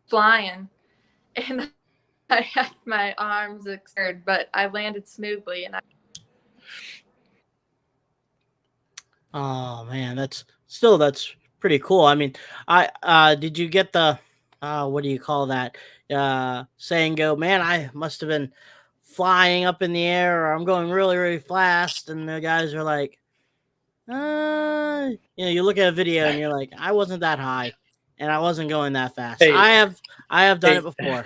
flying. And I had my arms extended, but I landed smoothly. Oh man, that's pretty cool. I mean, did you get the what do you call that? Saying go, man, I must have been flying up in the air, or I'm going really, really fast, and the guys are like, you look at a video and you're like, I wasn't that high, and I wasn't going that fast. Hey, I have done it before.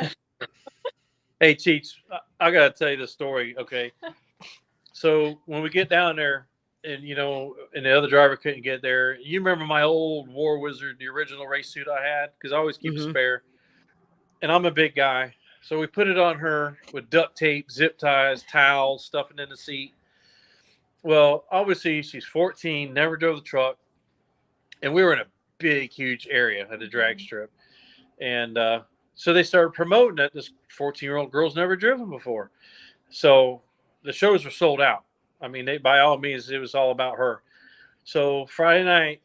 Hey, Cheats, I got to tell you the story, okay? So when we get down there, and and the other driver couldn't get there, you remember my old War Wizard, the original race suit I had? Because I always keep a spare. And I'm a big guy. So we put it on her with duct tape, zip ties, towels, stuffing in the seat. Well, obviously, she's 14, never drove the truck. And we were in a big, huge area at the drag strip. And so they started promoting that this 14-year-old girl's never driven before. So the shows were sold out. I mean, by all means, it was all about her. So Friday night,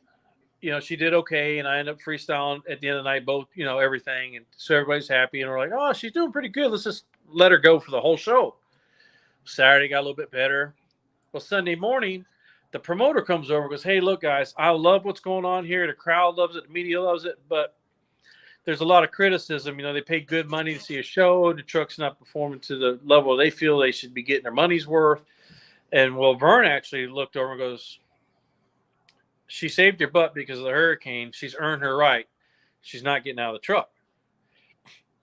she did okay, and I ended up freestyling at the end of the night, both, everything. And so everybody's happy, and we're like, oh, she's doing pretty good. Let's just let her go for the whole show. Saturday got a little bit better. Well, Sunday morning, the promoter comes over and goes, hey, look, guys, I love what's going on here. The crowd loves it. The media loves it. But there's a lot of criticism. They pay good money to see a show. The truck's not performing to the level they feel they should be getting their money's worth. And Vern actually looked over and goes, she saved her butt because of the hurricane. She's earned her right. She's not getting out of the truck.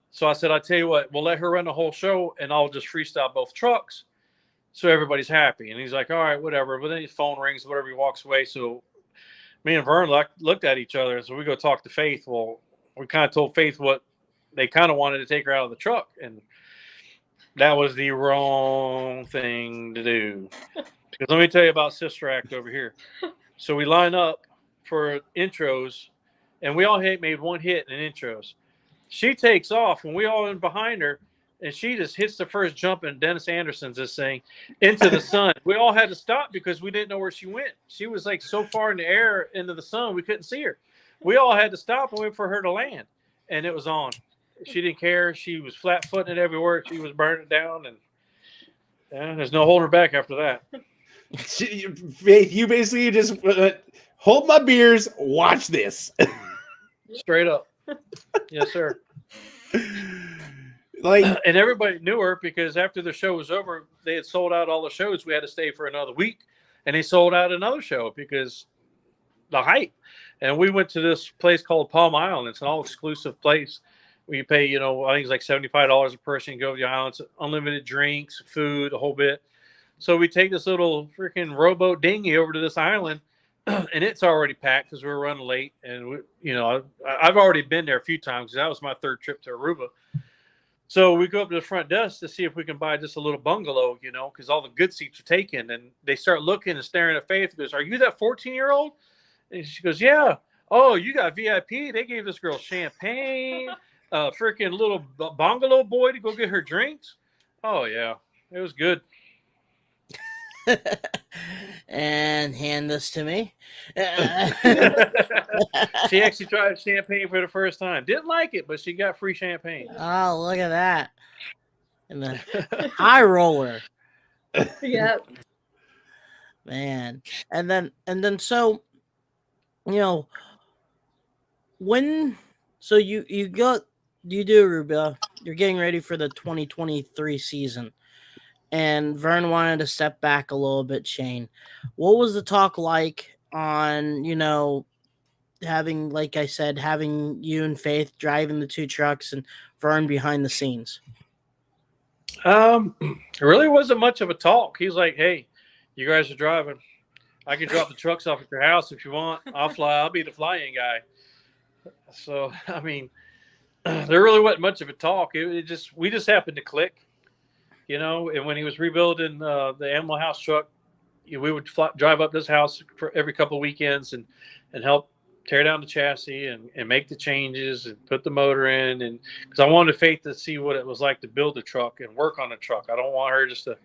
So I said, I'll tell you what, we'll let her run the whole show and I'll just freestyle both trucks so everybody's happy. And he's like, all right, whatever. But then his phone rings, whatever, he walks away. So me and Vern looked at each other. So we go talk to Faith. Well, we kind of told Faith what they kind of wanted to take her out of the truck. And that was the wrong thing to do. Because let me tell you about Sister Act over here. So we line up for intros, and we all made one hit in intros. She takes off, and we all in behind her, and she just hits the first jump, and Dennis Anderson's just saying, into the sun. We all had to stop because we didn't know where she went. She was like so far in the air into the sun, we couldn't see her. We all had to stop and wait for her to land, and it was on. She didn't care. She was flat-footing it everywhere. She was burning it down, and there's no holding her back after that. Faith, you basically just hold my beers, watch this. Straight up. Yes, sir. And everybody knew her because after the show was over, they had sold out all the shows. We had to stay for another week, and they sold out another show because the hype. And we went to this place called Palm Island. It's an all-exclusive place where you pay, I think it's like $75 a person. You go to the islands, unlimited drinks, food, a whole bit. So we take this little freaking rowboat dinghy over to this island, and it's already packed because we were running late. And, I've already been there a few times because that was my third trip to Aruba. So we go up to the front desk to see if we can buy just a little bungalow, because all the good seats are taken. And they start looking and staring at Faith. He goes, are you that 14-year-old? And she goes, yeah. Oh, you got VIP. They gave this girl champagne, freaking little bungalow boy to go get her drinks. Oh yeah, it was good. And hand this to me. She actually tried champagne for the first time. Didn't like it, but she got free champagne. Oh, look at that. And the high roller. Yep. Man. And then so, you know, when so you do Aruba, you're getting ready for the 2023 season. And Vern wanted to step back a little bit, Shane. What was the talk like on, having, like I said, having you and Faith driving the two trucks and Vern behind the scenes? It really wasn't much of a talk. He's like, "Hey, you guys are driving. I can drop the trucks off at your house if you want. I'll fly. I'll be the flying guy." So, I mean, there really wasn't much of a talk. We just happened to click, And when he was rebuilding the Animal House truck, we would drive up this house for every couple of weekends and help tear down the chassis and make the changes and put the motor in. And because I wanted Faith to see what it was like to build a truck and work on a truck. I don't want her just to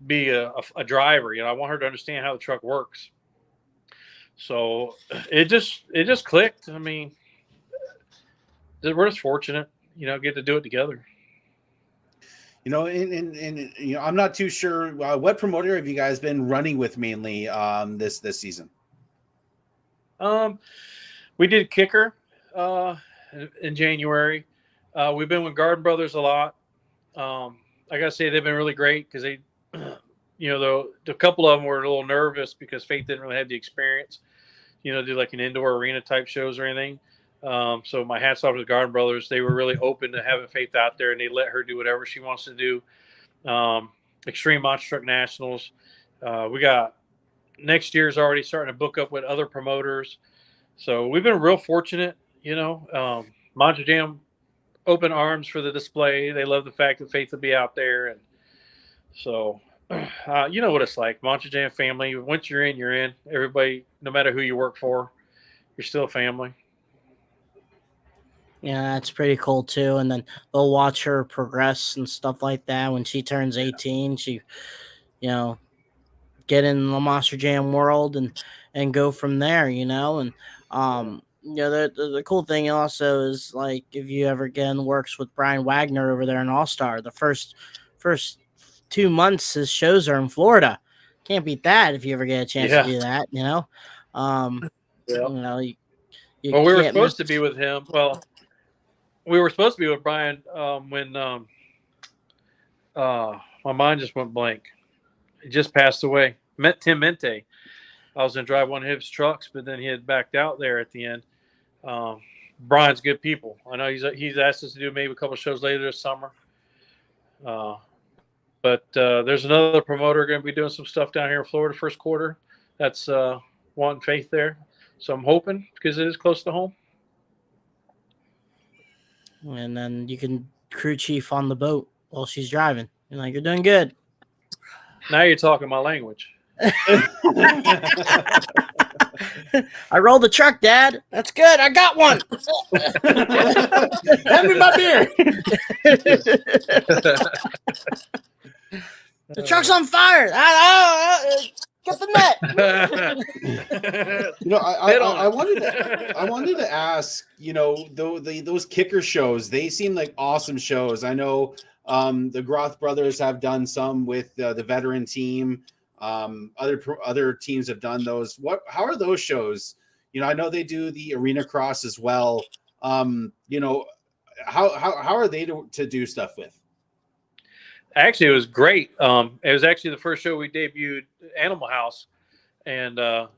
be a driver. I want her to understand how the truck works. So it just clicked. I mean, we're just fortunate, get to do it together. And I'm not too sure what promoter have you guys been running with mainly this season. We did Kicker in January. We've been with Garden Brothers a lot. I gotta say they've been really great because they, the couple of them were a little nervous because Faith didn't really have the experience, do like an indoor arena type shows or anything. So my hats off to the Garden Brothers. They were really open to having Faith out there, and they let her do whatever she wants to do. Extreme Monster Truck Nationals. We got next year's already starting to book up with other promoters. So we've been real fortunate, Monster Jam open arms for the display. They love the fact that Faith will be out there. And so, you know what it's like. Monster Jam family. Once you're in, you're in. Everybody, no matter who you work for, you're still family. Yeah, that's pretty cool too. And then they'll watch her progress and stuff like that. When she turns 18, she, get in the Monster Jam world and go from there, And the cool thing also is, like, if you ever again works with Brian Wagner over there in All Star, the first 2 months his shows are in Florida. Can't beat that if you ever get a chance to do that, Yeah. You well, we were supposed to be with him. Well, we were supposed to be with Brian when my mind just went blank. He just passed away. Met Tim Mente. I was going to drive one of his trucks, but then he had backed out there at the end. Brian's good people. I know he's asked us to do maybe a couple of shows later this summer. But there's another promoter going to be doing some stuff down here in Florida first quarter. That's wanting Faith there. So I'm hoping, because it is close to home. And then you can crew chief on the boat while she's driving. You're like, you're doing good. Now you're talking my language. I rolled the truck, Dad. That's good. I got one. Hand me my beer. The truck's on fire. Get the net. I wanted to ask, those Kicker shows, they seem like awesome shows. I know the Groth brothers have done some with the veteran team. Other teams have done those. How are those shows? I know they do the arena cross as well. How are they to do stuff with? Actually, it was great. It was actually the first show we debuted, Animal House, and I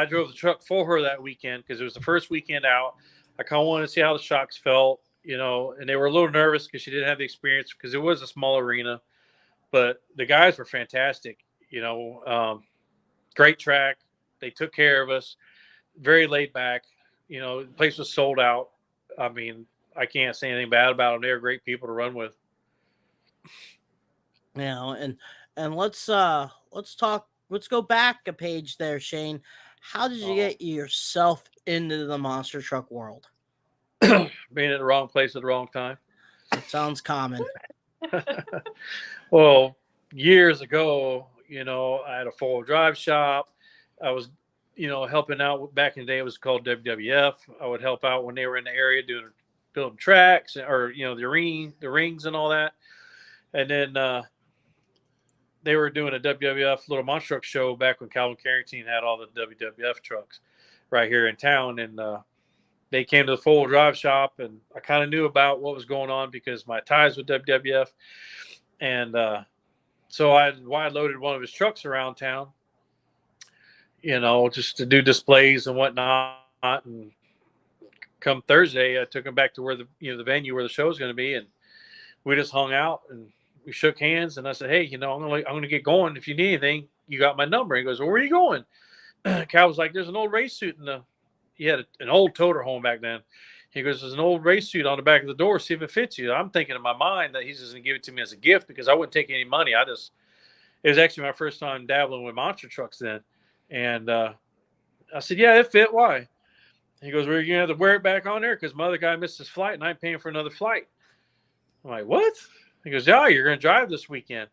drove the truck for her that weekend because it was the first weekend out. I kind of wanted to see how the shocks felt, and they were a little nervous because she didn't have the experience because it was a small arena, but the guys were fantastic. Great track. They took care of us. Very laid back. The place was sold out. I mean, I can't say anything bad about them. They're great people to run with. And let's go back a page there, Shane. How did you get yourself into the monster truck world? Being at the wrong place at the wrong time. That sounds common. Well, years ago, I had a 4-wheel drive shop. I was, helping out back in the day. It was called WWF. I would help out when they were in the area building tracks or the rings and all that. And then they were doing a WWF little monster truck show back when Calvin Carrington had all the WWF trucks right here in town. And they came to the 4-wheel drive shop, and I kind of knew about what was going on because my ties with WWF. And so I loaded one of his trucks around town, just to do displays and whatnot. And come Thursday, I took him back to where the venue where the show was going to be, and we just hung out and we shook hands. And I said, "Hey, I'm gonna get going. If you need anything, you got my number." He goes, "Well, where are you going?" Cal was like, "There's an old race suit he had an old toter home back then." He goes, "There's an old race suit on the back of the door. See if it fits you." I'm thinking in my mind that he's just going to give it to me as a gift because I wouldn't take any money. It was actually my first time dabbling with monster trucks then. And I said, "Yeah, it fit. Why?" He goes, "Well, you're going to have to wear it back on there because my other guy missed his flight and I'm paying for another flight." I'm like, "What?" He goes, "Yeah, you're going to drive this weekend."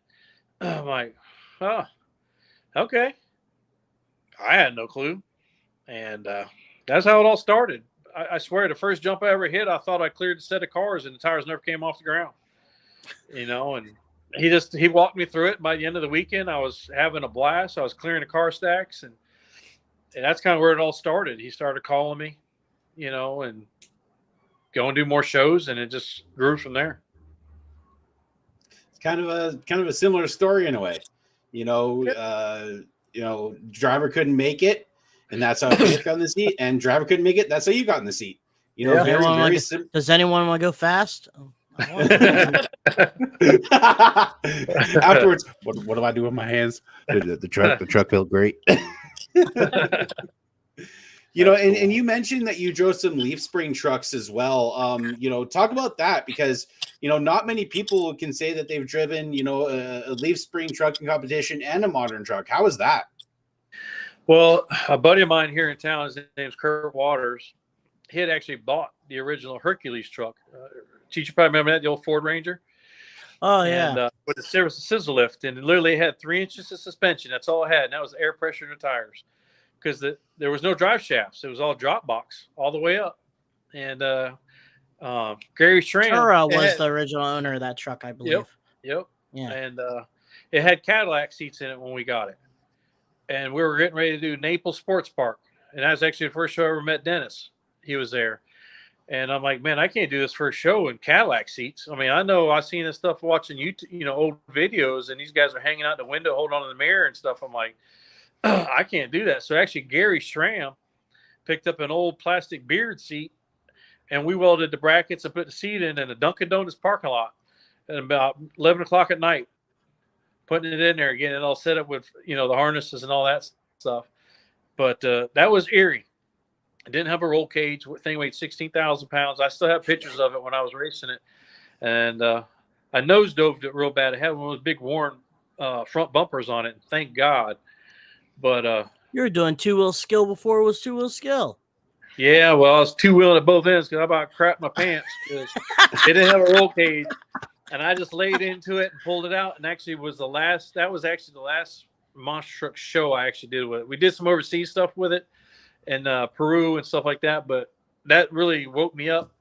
I'm like, "Oh, okay." I had no clue. And that's how it all started. I swear, the first jump I ever hit, I thought I cleared a set of cars and the tires never came off the ground. And he walked me through it. By the end of the weekend, I was having a blast. I was clearing the car stacks, and that's kind of where it all started. He started calling me, and go and do more shows, and it just grew from there. It's kind of a similar story in a way. Driver couldn't make it. And that's how Faith got in the seat. And driver couldn't make it. That's how you got in the seat. Does anyone want to go fast? Afterwards, what do I do with my hands? The truck felt great. And you mentioned that you drove some leaf spring trucks as well. Talk about that because not many people can say that they've driven a leaf spring trucking competition and a modern truck. How was that? Well, a buddy of mine here in town, his name's Kurt Waters. He had actually bought the original Hercules truck. Teacher probably remember that, the old Ford Ranger. Oh, yeah. And with the scissor lift, and it literally had 3 inches of suspension. That's all it had, and that was air pressure in the tires because there was no drive shafts. It was all drop box all the way up. And Gary Schramm was the original owner of that truck, I believe. Yep. Yeah. And it had Cadillac seats in it when we got it. And we were getting ready to do Naples Sports Park. And that was actually the first show I ever met Dennis. He was there. And I'm like, man, I can't do this first show in Cadillac seats. I mean, I know I've seen this stuff watching YouTube, old videos, and these guys are hanging out the window, holding on to the mirror and stuff. I'm like, I can't do that. So actually, Gary Schramm picked up an old plastic beard seat, and we welded the brackets and put the seat in a Dunkin' Donuts parking lot at about 11 o'clock at night. Putting it in there, getting it all set up with, the harnesses and all that stuff. But that was eerie. I didn't have a roll cage. The thing weighed 16,000 pounds. I still have pictures of it when I was racing it. And I nose dove it real bad. It had one of those big worn front bumpers on it. Thank God. But you were doing 2-wheel skill before it was 2-wheel skill. Yeah, well, I was 2-wheeling at both ends because I about crapped my pants because it didn't have a roll cage. And I just laid into it and pulled it out. And actually that was actually the last monster truck show I actually did with it. We did some overseas stuff with it in Peru and stuff like that. But that really woke me up.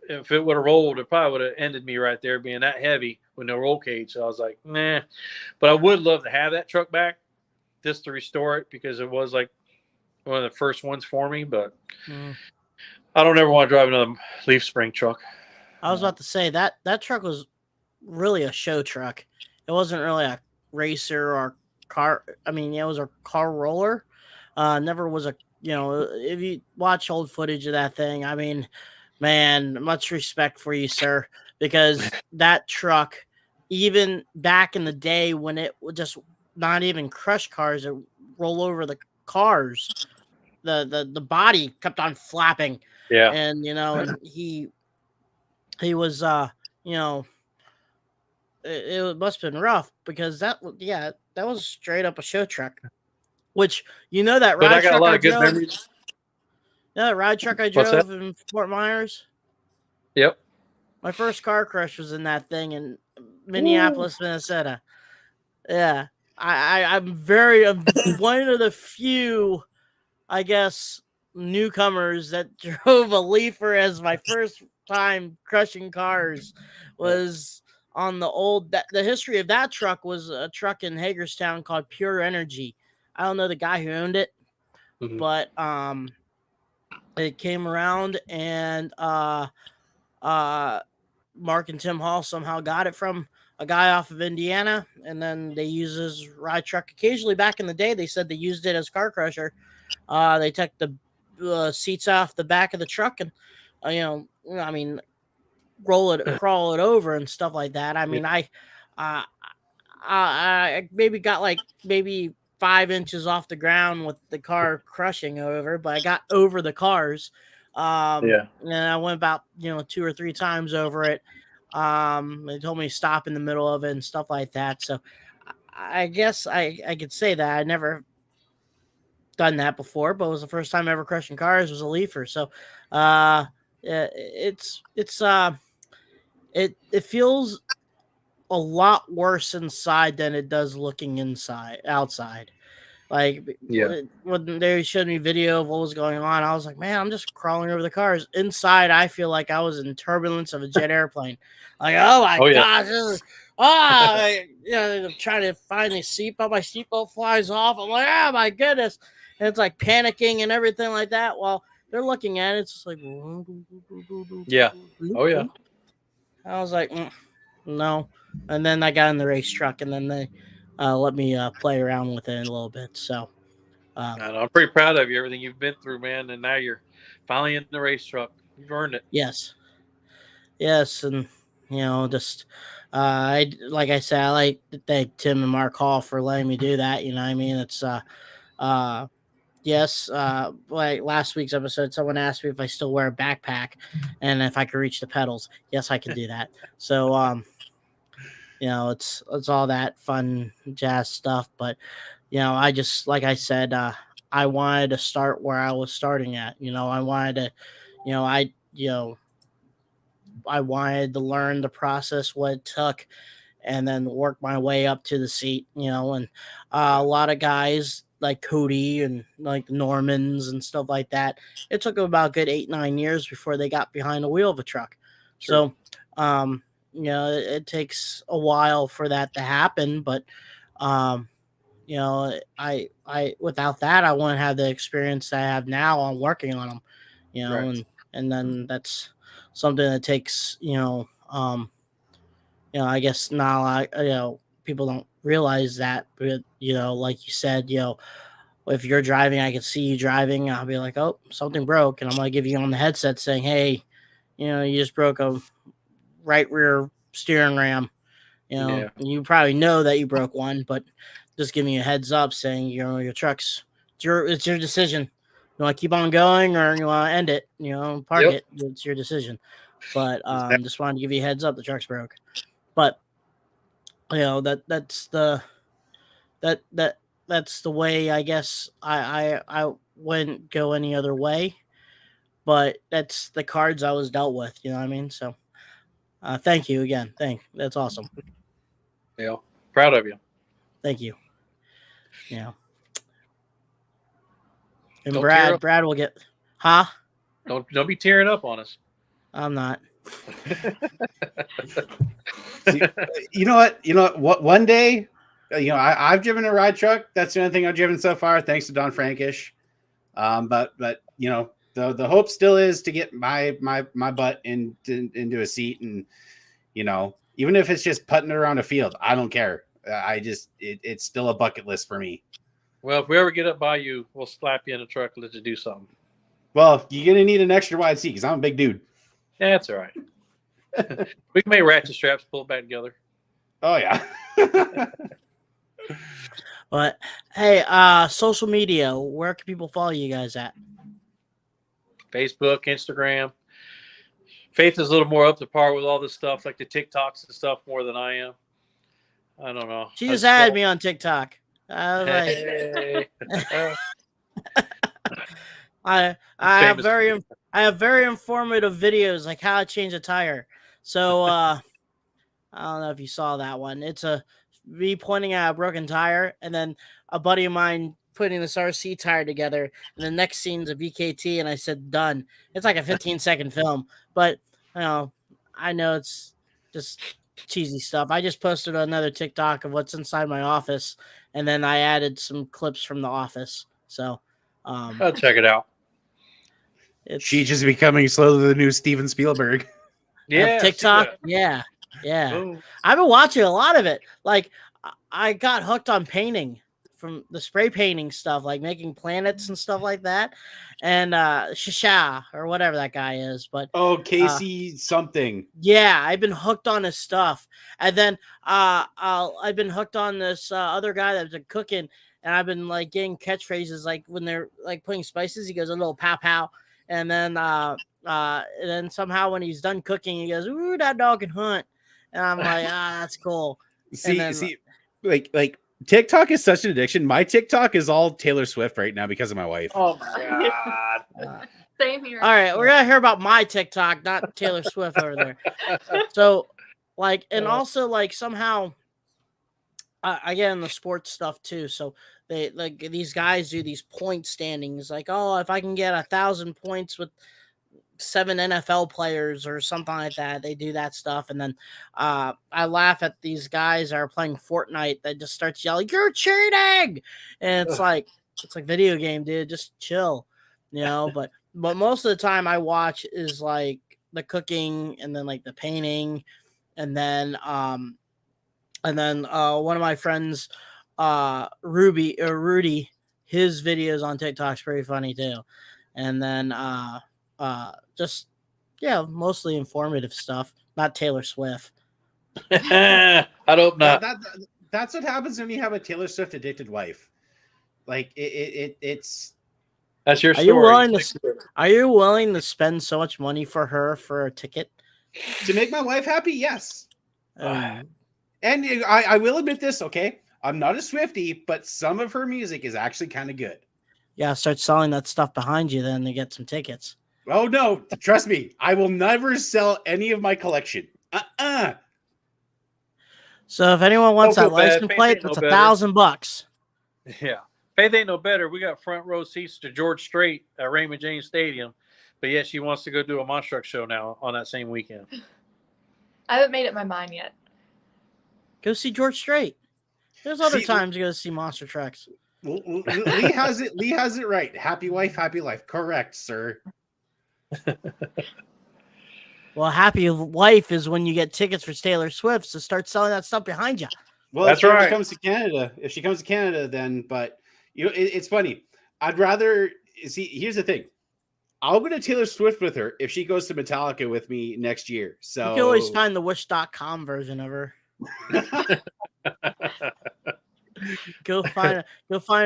If it would have rolled, it probably would have ended me right there being that heavy with no roll cage. So I was like, nah. But I would love to have that truck back just to restore it because it was like one of the first ones for me. But I don't ever want to drive another leaf spring truck. I was about to say that truck was really a show truck. It wasn't really a racer or car. I mean, it was a car roller. Never was a, if you watch old footage of that thing, I mean, man, much respect for you, sir, because that truck, even back in the day when it would just not even crush cars, it roll over the cars, the body kept on flapping. Yeah. And, and he was, it must have been rough because that was straight up a show truck. Which that but ride I got truck a lot of good memories. Yeah, the ride truck I What's that? drove in Fort Myers. Yep. My first car crush was in that thing in Woo. Minneapolis, Minnesota. Yeah, I'm one of the few, I guess, newcomers that drove a Leafer as my first time crushing cars. Was on the old the history of that truck was a truck in Hagerstown called Pure Energy. I don't know the guy who owned it, Mhm. but it came around and uh Mark and Tim Hall somehow got it from a guy off of Indiana, and then they use his ride truck occasionally. Back in the day, they said they used it as car crusher. They took the seats off the back of the truck and, I mean, crawl it over and stuff like that. I Yeah. mean, uh, I maybe got like maybe 5 inches off the ground with the car crushing over, but I got over the cars. Yeah. And I went about 2 or 3 times over it. They told me to stop in the middle of it and stuff like that. So I guess I could say that I never done that before, but it was the first time ever crushing cars was a Leafer. So it feels a lot worse inside than it does looking outside. Like Yeah. when they showed me video of what was going on, I was like, man, I'm just crawling over the cars. Inside, I feel like I was in turbulence of a jet airplane. Like, oh my Oh yeah. gosh, I'm trying to find the seatbelt. My seatbelt flies off. I'm like, oh my goodness. And it's like panicking and everything like that. While they're looking at it, it's just like, Yeah. Oh yeah. I was like, no. And then I got in the race truck, and then they let me play around with it a little bit. So, And I'm pretty proud of you, everything you've been through, man. And now you're finally in the race truck. You've earned it. yes, yes, and just like I said, I like to thank Tim and Mark Hall for letting me do that. You know, what I mean, it's uh, yes, like last week's episode, someone asked me if I still wear a backpack and if I could reach the pedals. Yes, I can do that. So, it's all that fun jazz stuff, but I just, like I said, I wanted to start where I was starting at. I wanted to, you know, I you know I wanted to learn the process, what it took, and then work my way up to the seat. And a lot of guys like Cody and like Normans and stuff like that, it took them about a good 8-9 years before they got behind the wheel of a truck. Sure. So, it takes a while for that to happen, but um, I without that, I wouldn't have the experience that I have now on working on them. Right. And then that's something that takes, I guess not a lot, people don't realize that, but like you said, if you're driving, I can see you driving, I'll be like, oh, something broke, and I'm gonna give you on the headset saying, hey, you just broke a right rear steering ram. Yeah. You probably know that you broke one, but just giving you a heads up saying, your truck's, it's your decision. You want to keep on going or you want to end it, park Yep. it. It's your decision. But Exactly. just wanted to give you a heads up, the truck's broke. But that's the that's the way, I guess. I wouldn't go any other way, but that's the cards I was dealt with, you know what I mean? So thank you again. That's awesome. Yeah. Proud of you. Thank you. Yeah. And Don't tear up. Brad will get, huh? Don't be tearing up on us. I'm not. You know what? What one day, I've driven a ride truck. That's the only thing I've driven so far, thanks to Don Frankish. But the hope still is to get my butt into a seat, and even if it's just putting it around a field, I don't care. It's still a bucket list for me. Well, if we ever get up by you, we'll slap you in the truck and let you do something. Well, you're gonna need an extra wide seat because I'm a big dude. Yeah, that's all right. We can make ratchet straps, pull it back together. Oh yeah. But hey, social media, where can people follow you guys at? Facebook, Instagram. Faith is a little more up to par with all this stuff, like the TikToks and stuff, more than I am. I don't know. She just added me on TikTok. I was like, Hey. I have Famous. very informative videos like how to change a tire. So I don't know if you saw that one. It's me pointing at a broken tire, and then a buddy of mine putting this RC tire together, and the next scene's a VKT, and I said done. It's like a 15-second film, but I know it's just cheesy stuff. I just posted another TikTok of what's inside my office, and then I added some clips from The Office. So I'll check it out. She's just becoming slowly the new Steven Spielberg. Yeah, TikTok. Yeah. Boom. I've been watching a lot of it. Like I got hooked on painting from the spray painting stuff, like making planets and stuff like that. And Shisha or whatever that guy is. But Oh, Casey something. yeah, I've been hooked on his stuff. And then I've been hooked on this other guy that's been cooking, and I've been like getting catchphrases like when they're like putting spices, he goes a little pow pow. And then somehow when he's done cooking, he goes, "Ooh, that dog can hunt." And I'm like, that's cool. See, like TikTok is such an addiction. My TikTok is all Taylor Swift right now because of my wife. Oh my god. Same here. All right, we're gonna hear about my TikTok, not Taylor Swift over there. So, like, and also like somehow, I get in the sports stuff too. So they like these guys do these point standings, like, oh, if I can get 1,000 points with 7 NFL players or something like that. They do that stuff. And then I laugh at these guys that are playing Fortnite that just starts yelling, "You're cheating!" And it's like video game, dude. Just chill, But most of the time I watch is like the cooking and then like the painting, and then one of my friends, Rudy, his videos on TikTok's pretty funny too. And then just mostly informative stuff, not Taylor Swift. I hope not. That's what happens when you have a Taylor Swift addicted wife. Like it's. That's your Are story. Are you willing to spend so much money for her for a ticket To make my wife happy? Yes. Um, And I will admit this, okay? I'm not a Swiftie, but some of her music is actually kind of good. yeah, start selling that stuff behind you then to get some tickets. Oh no, trust me, I will never sell any of my collection. So if anyone wants Don't that feel bad. license Faith plate, ain't no that's better. $1,000. Yeah. Faith ain't no better. We got front row seats to George Strait at Raymond James Stadium. But yet she wants to go do a Monster Truck show now on that same weekend. I haven't made up my mind yet. Go see George Strait. There's other See, times you go see monster trucks. Lee has it. Lee has it right. Happy wife, happy life. Correct, sir. Well, happy life is when you get tickets for Taylor Swift, so start selling that stuff behind you. Well, That's if she ever right. comes to Canada, then. But it's funny. I'd rather see. Here's the thing. I'll go to Taylor Swift with her if she goes to Metallica with me next year. So You can always find the Wish.com version of her. Go find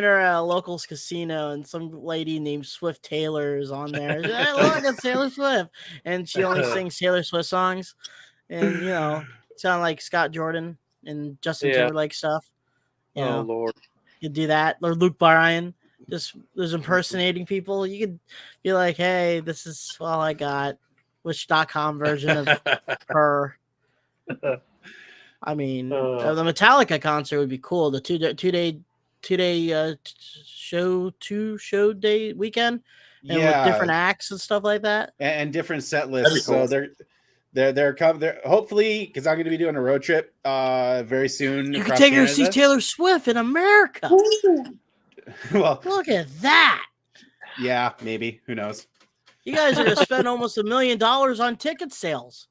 her at a locals casino, and some lady named Swift Taylor is on there. Hey, look, it's Taylor Swift, and she only sings Taylor Swift songs, and sound like Scott Jordan and Justin Timberlake stuff. Oh Lord, you do that, or Luke Bryan, just impersonating people. You could be like, "Hey, this is all I got." Wish.com version of her. I mean, the Metallica concert would be cool. The two-day show day weekend, and with different acts and stuff like that, and different set lists. Cool. So they're coming. They're hopefully, because I'm going to be doing a road trip very soon. You can take her to see Canada. Taylor Swift in America. Well, Look at that. Yeah, maybe. Who knows? You guys are going to spend almost $1 million on ticket sales.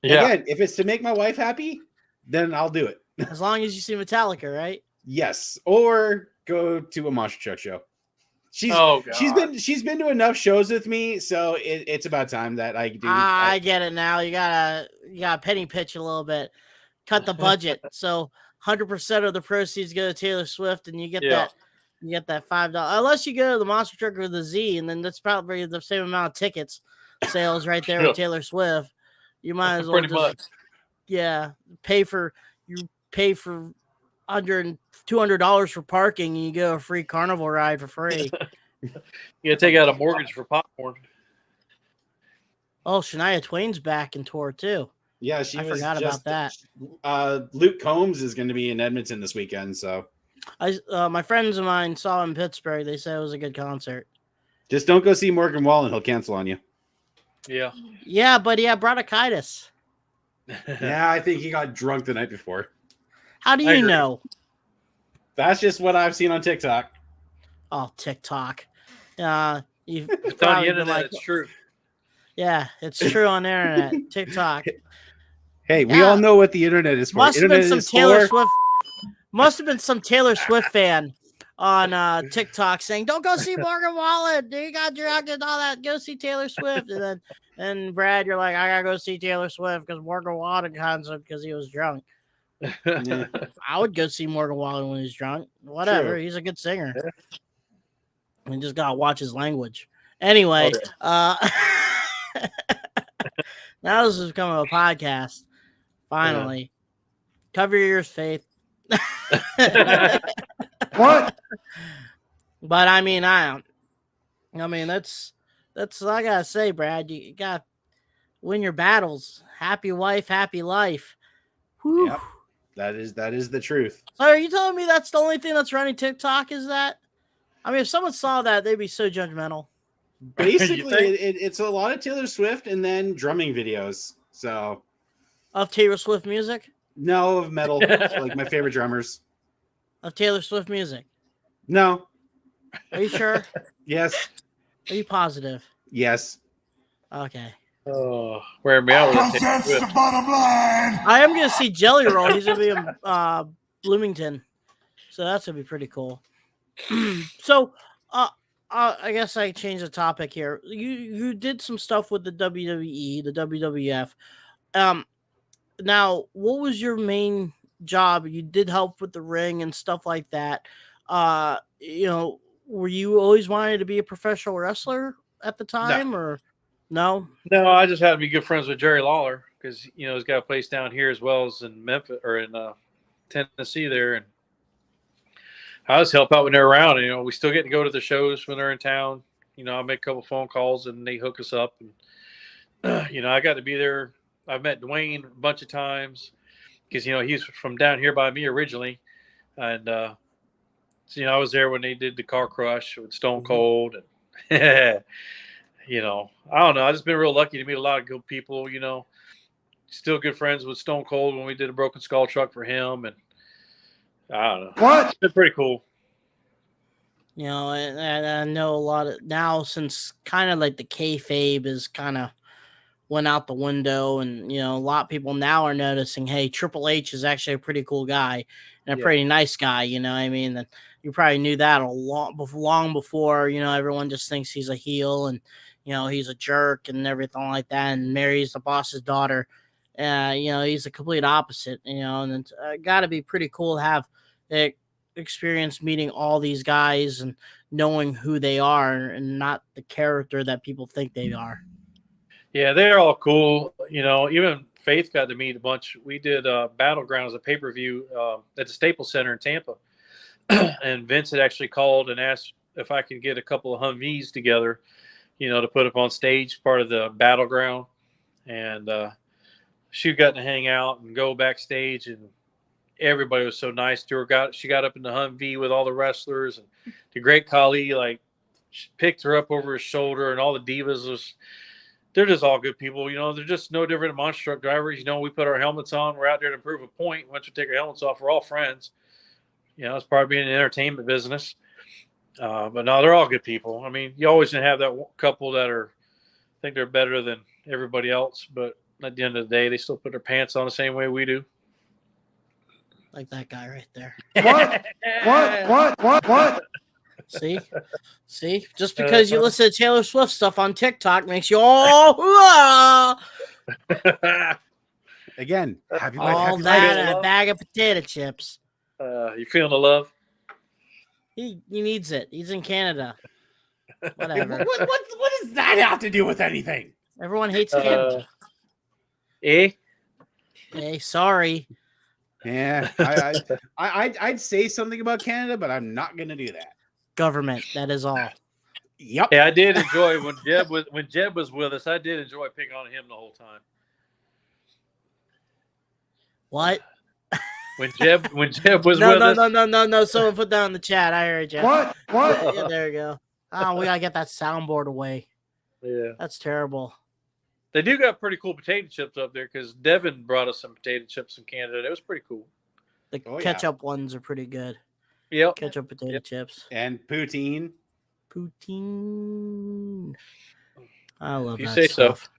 yeah. Again, if it's to make my wife happy, then I'll do it. As long as you see Metallica, right? Yes, or go to a Monster Truck show. She's been to enough shows with me, so it's about time that I do. I get it now. You gotta penny pitch a little bit, cut the budget. So 100% of the proceeds go to Taylor Swift, and you get that $5. Unless you go to the Monster Truck with the Z, and then that's probably the same amount of tickets sales right there with Taylor Swift. You might as well Pretty much. pay for $100 $200 for parking, and you go a free carnival ride for free. You gotta take out a mortgage for popcorn. Oh, Shania Twain's back in tour too. Yeah, she I was forgot about just, that. Luke Combs is going to be in Edmonton this weekend, so My friends of mine saw him in Pittsburgh. They said it was a good concert. just don't go see Morgan Wallen. He'll cancel on you. Yeah. Yeah, but he had bronchitis. Yeah, I think he got drunk the night before. How do I you agree. know? That's just what I've seen on TikTok. Oh, TikTok. You've It's on probably the been internet. like, It's true. yeah, it's true on the internet. TikTok. Hey, we Yeah. all know what the internet is for. Must have Internet been some is Taylor for- Swift. Must have been some Taylor Swift fan on TikTok saying, "Don't go see Morgan Wallen. You got drunk and all that. Go see Taylor Swift." And Brad, you're like, "I gotta go see Taylor Swift because Morgan Wallen concert because he was drunk." Yeah. I would go see Morgan Wallen when he's drunk. Whatever. True. He's a good singer. We just gotta watch his language. Anyway, now this is becoming a podcast. Finally, cover your ears, Faith. What? But I mean, that's I gotta say, Brad. You gotta win your battles. Happy wife, happy life. Whew. Yep. That is the truth. So are you telling me that's the only thing that's running TikTok? Is that? I mean, if someone saw that, they'd be so judgmental. Basically, think? it's a lot of Taylor Swift and then drumming videos. So Of Taylor Swift music? no, of metal, like my favorite drummers. Of Taylor Swift music? No. Are you sure? Yes. Are you positive? Yes. Okay. Oh, wear me out with Cause a that's Taylor the Swift. bottom line. I am gonna see Jelly Roll. He's gonna be in Bloomington, so that's gonna be pretty cool. So, I guess I changed the topic here. You did some stuff with the WWE, the WWF. Now, what was your main job? You did help with the ring and stuff like that. Were you always wanting to be a professional wrestler at the time, or no? No, I just had to be good friends with Jerry Lawler because he's got a place down here as well as in Memphis or in Tennessee there, and I just help out when they're around. We still get to go to the shows when they're in town. I make a couple phone calls and they hook us up, and I got to be there. I've met Dwayne a bunch of times because he's from down here by me originally, and so, I was there when they did the Car Crush with Stone Cold, and I don't know. I've just been real lucky to meet a lot of good people. Still good friends with Stone Cold when we did a Broken Skull truck for him, and I don't know. What? It's been pretty cool. And I know a lot of now since kind of like the kayfabe is kind of went out the window, and a lot of people now are noticing, hey, Triple H is actually a pretty cool guy and a pretty nice guy. I mean, that you probably knew that long before. Everyone just thinks he's a heel and he's a jerk and everything like that, and marries the boss's daughter. He's a complete opposite. And it's got to be pretty cool to have experience meeting all these guys and knowing who they are and not the character that people think they are. Yeah, they're all cool. Even Faith got to meet a bunch. We did Battlegrounds, a pay-per-view at the Staples Center in Tampa. And Vince had actually called and asked if I could get a couple of Humvees together, to put up on stage, part of the Battleground. And she got to hang out and go backstage, and everybody was so nice to her. She got up in the Humvee with all the wrestlers, and the Great Khali, she picked her up over his shoulder, and all the divas they're just all good people. They're just no different than monster truck drivers. We put our helmets on. We're out there to prove a point. Once we take our helmets off, we're all friends. It's part of being in the entertainment business. But no, they're all good people. I mean, you always have that couple that think they're better than everybody else. But at the end of the day, they still put their pants on the same way we do. Like that guy right there. What? See, just because you listen to Taylor Swift stuff on TikTok makes you all Again, happy all life, happy that life. and a bag of potato chips. You feeling the love? He needs it. He's in Canada. Whatever. What does that have to do with anything? Everyone hates Canada. Hey, sorry. Yeah, I'd say something about Canada, but I'm not gonna do that. Government. That is all. Yep. Yeah, I did enjoy when Jeb was with us. I did enjoy picking on him the whole time. What? When Jeb was No, with no, us. no, no, no, no. Someone put that in the chat. I heard you. What? Yeah, there you go. Oh, we gotta get that soundboard away. Yeah. That's terrible. They do got pretty cool potato chips up there because Devin brought us some potato chips from Canada. It was pretty cool. The Oh, yeah. ketchup ones are pretty good. Yep. Ketchup potato Yep. chips. And poutine. Poutine. I love You that say so. stuff.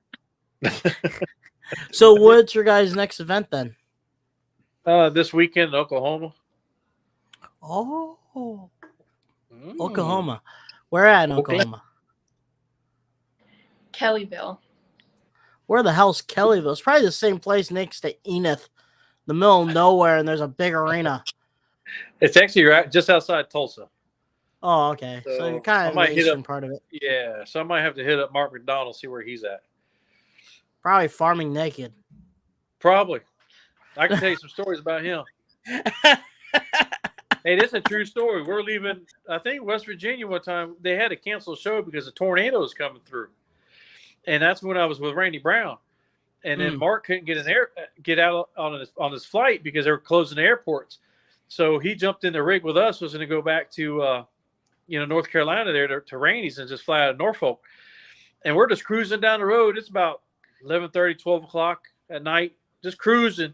So, what's your guys' next event then? This weekend in Oklahoma. Oh, Oklahoma. Where at in Okay. Oklahoma? Kellyville. Where the hell's Kellyville? It's probably the same place next to Enith, the middle of nowhere, and there's a big arena. It's actually right just outside Tulsa. Oh, okay. So you're kind of in the eastern part of it. Yeah, so I might have to hit up Mark McDonald, see where he's at. Probably farming naked. Probably. I can tell you some stories about him. Hey, this is a true story. We're leaving, I think, West Virginia one time. They had to cancel a show because a tornado was coming through. And that's when I was with Randy Brown. And then Mark couldn't get out on his flight because they were closing the airports. So he jumped in the rig with us, was going to go back to North Carolina there to Randy's and just fly out of Norfolk. And we're just cruising down the road. It's about 11:30, 12 o'clock at night, just cruising.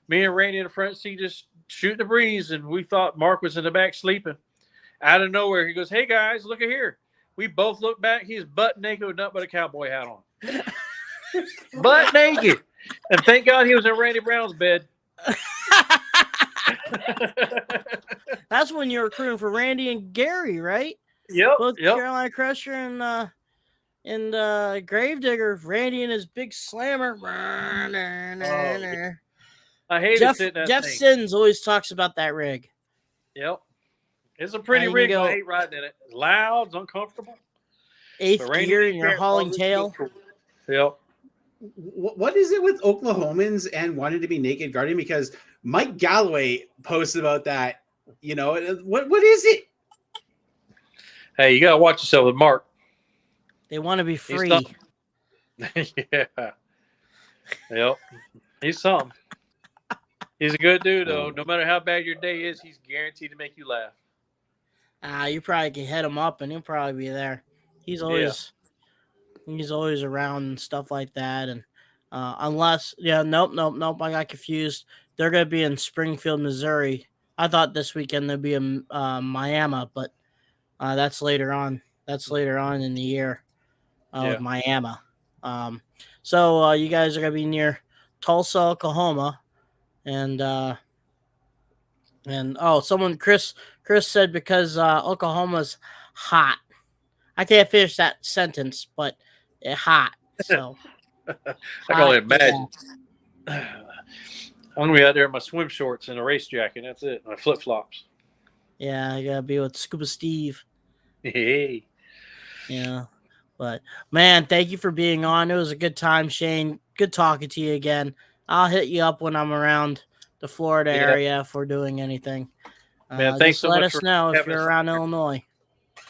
Me and Randy in the front seat just shooting the breeze, and we thought Mark was in the back sleeping. Out of nowhere, he goes, "Hey, guys, look at here." We both look back. He's butt naked with nothing but a cowboy hat on. Butt naked. And thank God he was in Randy Brown's bed. That's when you were crewing for Randy and Gary, right? Yep. Both Yep. Carolina Crusher and Gravedigger. Randy and his big slammer. I hate Jeff sitting that thing. Sins always talks about that rig. Yep. It's a pretty you can rig. go- I hate riding in it. It's loud. It's uncomfortable. Eighth But Randy gear and and your Gary hauling always tail. feel cool. Yep. What is it with Oklahomans and wanting to be naked guardian? Because Mike Galloway posted about that. You know, what is it? Hey, you gotta watch yourself with Mark. They want to be free. Yeah. Yep. He's something. He's a good dude, though. No matter how bad your day is, he's guaranteed to make you laugh. You probably can hit him up and he'll probably be there. He's always around and stuff like that. And nope. I got confused. They're gonna be in Springfield, Missouri. I thought this weekend they'd be in Miami, but that's later on. That's later on in the year with Miami. So you guys are gonna be near Tulsa, Oklahoma, and Chris said because Oklahoma's hot. I can't finish that sentence, but it's hot. So I can only imagine. I'm gonna be out there in my swim shorts and a race jacket. That's it. My flip flops. Yeah, I gotta be with Scuba Steve. Hey. Yeah. But man, thank you for being on. It was a good time, Shane. Good talking to you again. I'll hit you up when I'm around the Florida area if we're doing anything. Man, thanks so let much us know if you're us. around Illinois.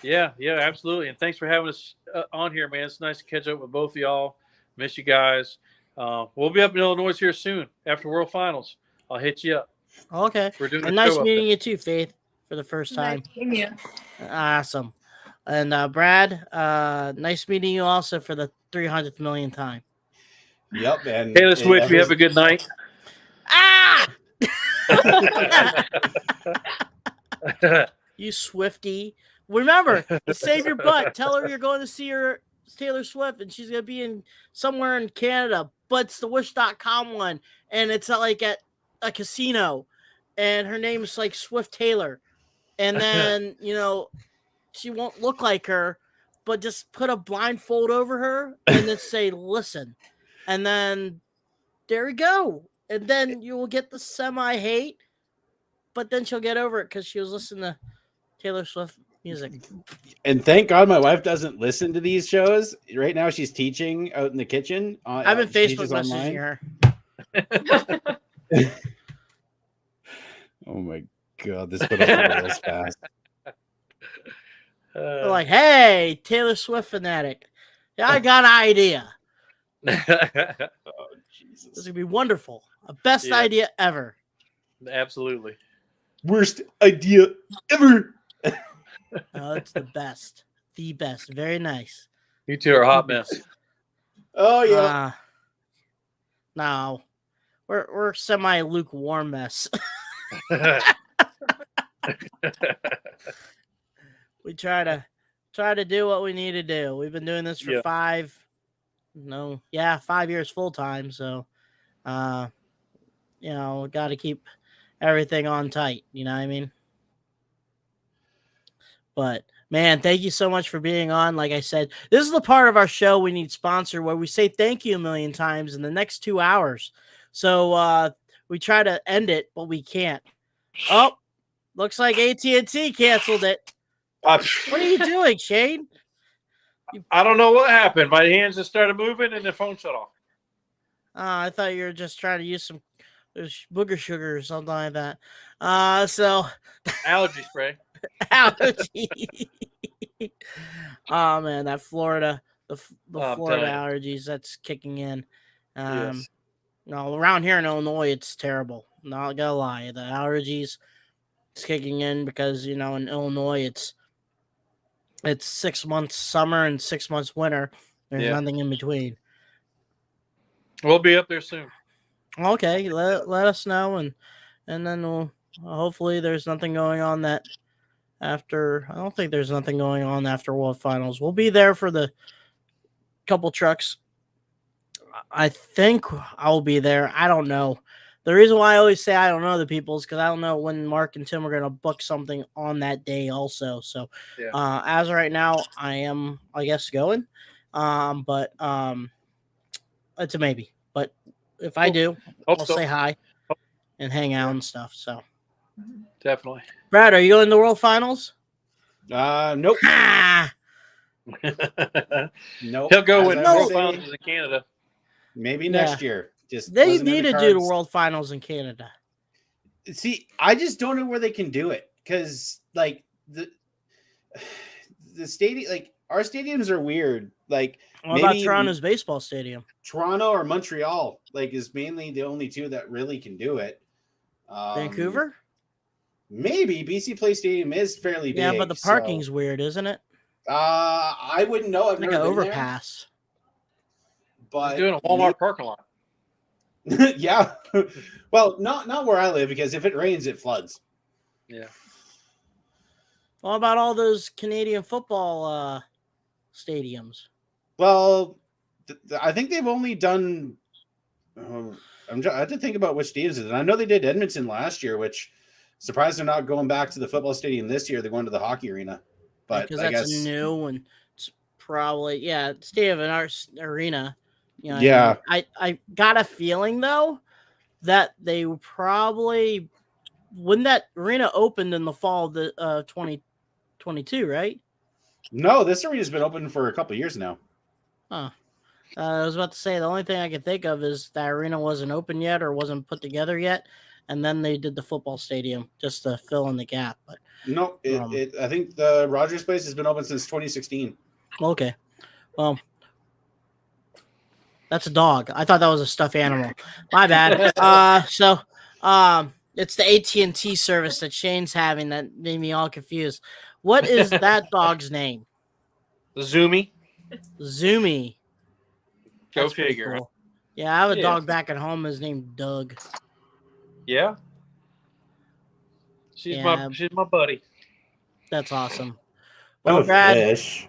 Yeah, absolutely. And thanks for having us on here, man. It's nice to catch up with both of y'all. Miss you guys. We'll be up in Illinois here soon after World Finals. I'll hit you up. Okay. We're doing and nice meeting you too, Faith, for the first time. Nice meeting you. Awesome. And Brad, nice meeting you also for the 300th millionth time. Yep. And Taylor Swift, you have a good night. Ah! You Swiftie. Remember, to save your butt, tell her you're going to see her Taylor Swift and she's going to be in somewhere in Canada, but it's the wish.com one. And it's like at a casino and her name is like Swift Taylor. And then, she won't look like her, but just put a blindfold over her and then say, listen. And then there we go. And then you will get the semi-hate, but then she'll get over it because she was listening to Taylor Swift music. And thank God my wife doesn't listen to these shows. Right now she's teaching out in the kitchen. I've been Facebook messaging her. Oh my God, this put up the rails fast. They're like, hey, Taylor Swift fanatic. Yeah, I got an idea. Oh, This Jesus. is going to be wonderful. A best Yeah. idea ever. Absolutely. Worst idea ever. Oh, it's the best. The best. Very nice. You two are a hot mess. Oh, yeah. No. We're semi lukewarm mess. We try to do what we need to do. We've been doing this for Yeah. 5 years full time. So, got to keep everything on tight. You know what I mean? But man, thank you so much for being on. Like I said, this is the part of our show we need sponsor where we say thank you a million times in the next 2 hours. So we try to end it, but we can't. Oh, looks like AT&T canceled it. What are you doing, Shane? I don't know what happened. My hands just started moving and the phone shut off. I thought you were just trying to use some booger sugar or something like that. So Allergy spray. allergy. Oh man, that Florida, the I'm Florida telling allergies, that's kicking in. Yes. No, around here in Illinois, it's terrible. Not gonna lie, the allergies it's kicking in because in Illinois it's 6 months summer and 6 months winter. There's Yeah. nothing in between. We'll be up there soon. Okay, let us know and then we'll hopefully there's nothing going on that after. I don't think there's nothing going on after World Finals. We'll be there for the couple trucks. I think I'll be there. I don't know. The reason why I always say I don't know the people is because I don't know when Mark and Tim are going to book something on that day also. So Yeah. as of right now, I am, I guess, going. But it's a maybe. But if I do, Hope I'll so. say hi and hang out and stuff. So, Definitely. Brad, are you going to the World Finals? Nope. Ah, Nope. He'll go As when I World was Finals saying, is in Canada. maybe next year. Just they wasn't in need the to do the cards. World Finals in Canada. See, I just don't know where they can do it because, like, the stadium, like our stadiums are weird. Like, What about maybe Toronto's baseball stadium? Toronto or Montreal, like, is mainly the only two that really can do it. Vancouver? Maybe BC Place Stadium is fairly big. Yeah, but the parking's weird, isn't it? I wouldn't know. I've Like an never been overpass. there. But Doing a Walmart parking lot. yeah. Well, not where I live because if it rains, it floods. Yeah. What about all those Canadian football stadiums? Well, I think they've only done. I have to think about which stadiums it is. I know they did Edmonton last year, which surprised they're not going back to the football stadium this year. They're going to the hockey arena. But Because I that's guess new and it's probably state of an art arena. You know, Yeah. I got a feeling though that they probably when that arena opened in the fall of the 2022, right? no, this arena's been open for a couple of years now. Huh. I was about to say the only thing I could think of is that arena wasn't open yet or wasn't put together yet, and then they did the football stadium just to fill in the gap. But No, I think the Rogers Place has been open since 2016. okay, well, that's a dog. I thought that was a stuffed animal. My bad. So it's the AT&T service that Shane's having that made me all confused. What is that dog's name? Zoomy. Zoomy. Go That's pretty figure. cool. Yeah, I have a Yeah. dog back at home. His name's Doug. Yeah. She's my buddy. That's awesome. Well, Brad, fish.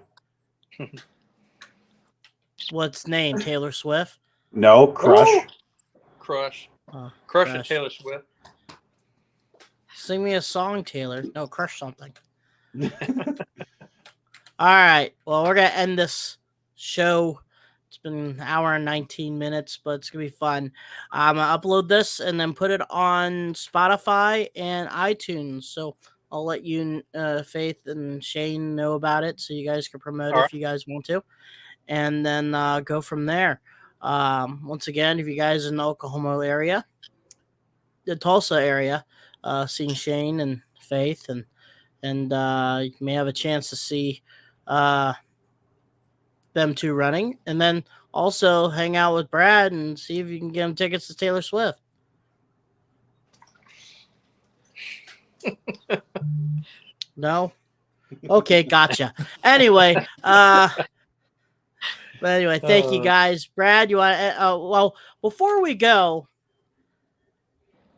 what's name? Taylor Swift? No, Crush. Ooh. Crush. Oh, Crush it, Crush. Taylor Swift. Sing me a song, Taylor. No, crush something. All right. Well, we're going to end this show. It's been an hour and 19 minutes, but it's going to be fun. I'm going to upload this and then put it on Spotify and iTunes. So I'll let you, Faith and Shane, know about it so you guys can promote All it if you guys want to. And then go from there. Once again, if you guys are in the Oklahoma area, the Tulsa area, seeing Shane and Faith and and you may have a chance to see them two running, and then also hang out with Brad and see if you can get him tickets to Taylor Swift. No? Okay, gotcha. Anyway, but anyway, thank you guys. Brad, you want well, before we go,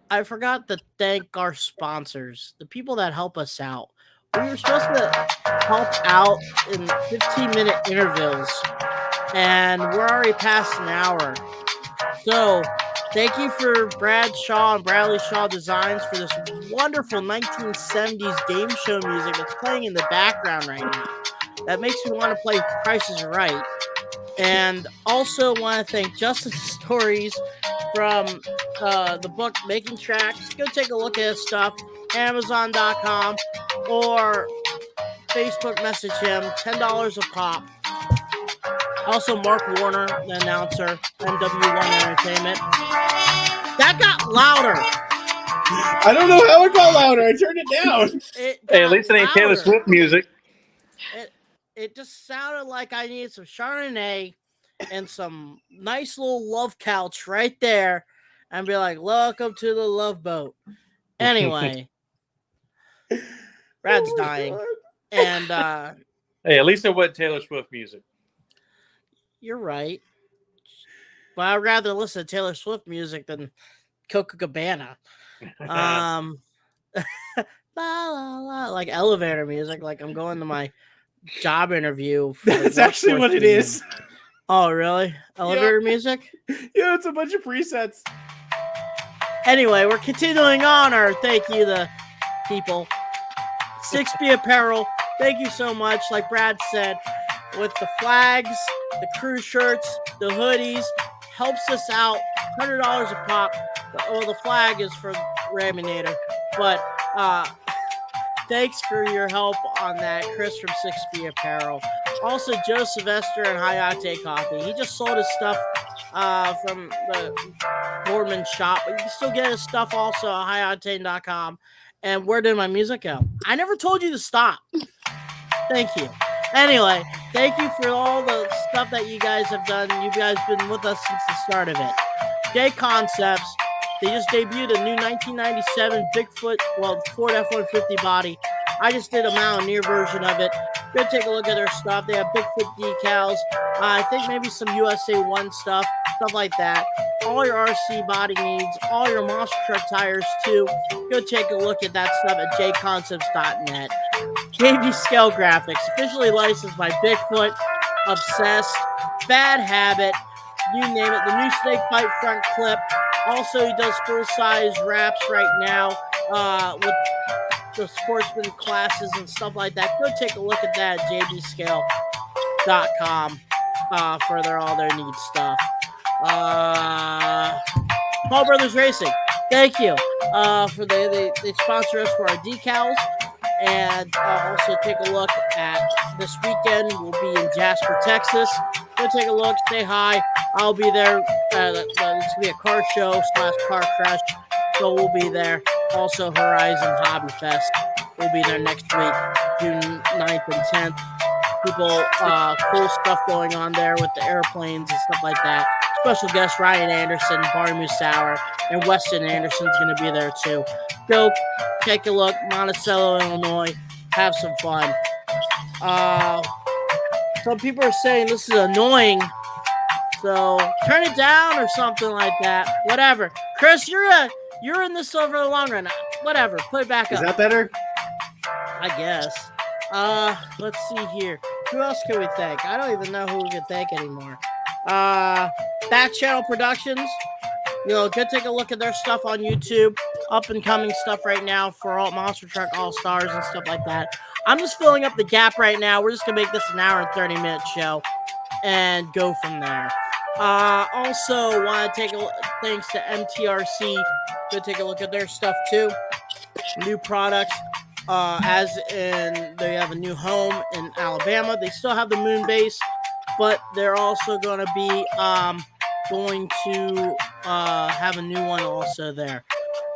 I forgot to thank our sponsors, the people that help us out. We were supposed to help out in 15-minute intervals, and we're already past an hour. So, thank you for Brad Shaw and Bradley Shaw Designs for this wonderful 1970s game show music that's playing in the background right now. That makes me want to play Price is Right. And also want to thank Justin Stories from the book Making Tracks. Go take a look at his stuff, Amazon.com, or Facebook message him, $10 a pop. Also, Mark Warner, the announcer, MW1 Entertainment. That got louder. I don't know how it got louder. I turned it down. Hey, at least it ain't Taylor Swift music. It just sounded like I needed some Chardonnay and some nice little love couch right there, and be like, "Welcome to the Love Boat." Anyway, Brad's dying, God. and Hey, at least it wasn't Taylor Swift music. you're right. But I'd rather listen to Taylor Swift music than Coca Cabana. La, la, la, like elevator music, like I'm going to my job interview. That's actually what it is. Oh, really? Elevator music? Yeah, it's a bunch of presets. Anyway, we're continuing on our thank you to people. 6B Apparel, thank you so much. Like Brad said, with the flags, the crew shirts, the hoodies, helps us out. $100 a pop. The flag is for Raminator. But thanks for your help on that, Chris from 6B Apparel. Also, Joe Sylvester and High Octane Coffee. He just sold his stuff from the Boardman shop, but you can still get his stuff also at highoctane.com. And where did my music go? I never told you to stop. Thank you. Anyway, thank you for all the stuff that you guys have done. You guys been with us since the start of it. J Concepts, they just debuted a new 1997 Bigfoot, Ford F-150 body. I just did a Mountaineer version of it. Go take a look at their stuff. They have Bigfoot decals. I think maybe some USA 1 stuff like that. All your RC body needs, all your monster truck tires too. Go take a look at that stuff at jconcepts.net. JB Scale Graphics, officially licensed by Bigfoot, Obsessed, Bad Habit, you name it. The new snake bite front clip. Also, he does full-size wraps right now with the sportsman classes and stuff like that. Go take a look at that at jbscale.com for all their neat stuff. Paul Brothers Racing, thank you for they sponsor us for our decals. And also take a look at this weekend. We'll be in Jasper, Texas. Go take a look, say hi. I'll be there. It's going to be a car show / car crash. So we'll be there. Also, Horizon Hobby Fest. We'll be there next week, June 9th and 10th. People, cool stuff going on there with the airplanes and stuff like that. Special guest Ryan Anderson, Barney Musauer, and Weston Anderson's going to be there too. Go take a look, Monticello, Illinois. Have some fun. Some people are saying this is annoying, so turn it down or something like that. Whatever. Chris, you're in this over the long run. Whatever. Put it back up. Is that better? I guess. Let's see here. Who else can we thank? I don't even know who we can thank anymore. Back Channel Productions. Go take a look at their stuff on YouTube. Up and coming stuff right now for all Monster Truck All Stars and stuff like that. I'm just filling up the gap right now. We're just gonna make this an hour and 30-minute show and go from there. Also, want to take a thanks to MTRC. Go take a look at their stuff too. New products. As in, they have a new home in Alabama. They still have the moon base, but they're also going to be going to have a new one also there.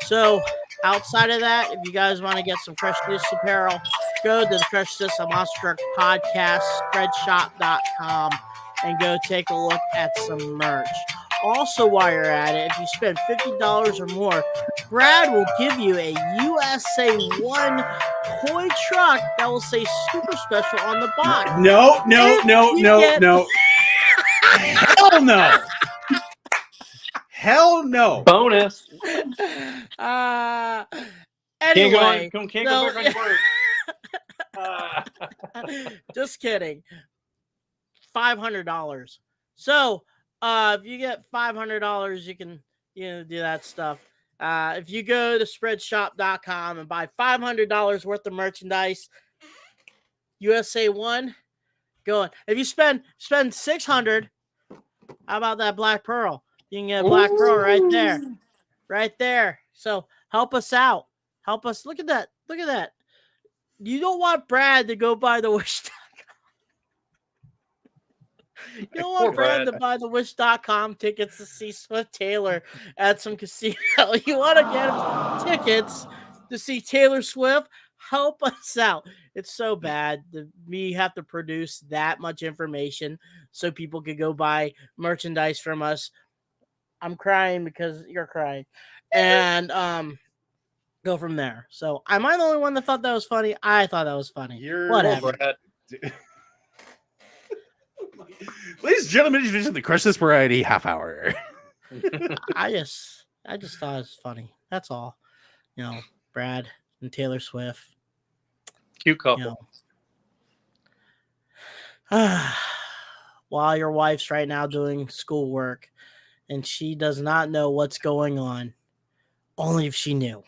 So outside of that, if you guys want to get some fresh news apparel, go to the Crush System Monster Truck Podcast, spreadshop.com, and go take a look at some merch. Also, while you're at it, if you spend $50 or more, Brad will give you a USA 1 toy truck that will say super special on the box. No. Hell no. Hell no. Bonus. Anyway, Can't go back on your word. Just kidding. $500. So, if you get $500, you can do that stuff. If you go to spreadshop.com and buy $500 worth of merchandise, USA 1, go on. If you spend $600, how about that Black Pearl? You can get a Black Pearl right there. Right there. So help us out. Help us. Look at that. Look at that. You don't want Brad to go buy the Wish. You don't want Brad to buy the Wish.com tickets to see Swift Taylor at some casino. You want to get him tickets to see Taylor Swift? Help us out. It's so bad that we have to produce that much information so people could go buy merchandise from us. I'm crying because you're crying. And go from there. So am I the only one that thought that was funny? I thought that was funny. Whatever. Ladies and gentlemen, this is the Crush This Variety half hour. I just thought it was funny. That's all. Brad and Taylor Swift. Cute couple. While your wife's right now doing schoolwork and she does not know what's going on, only if she knew.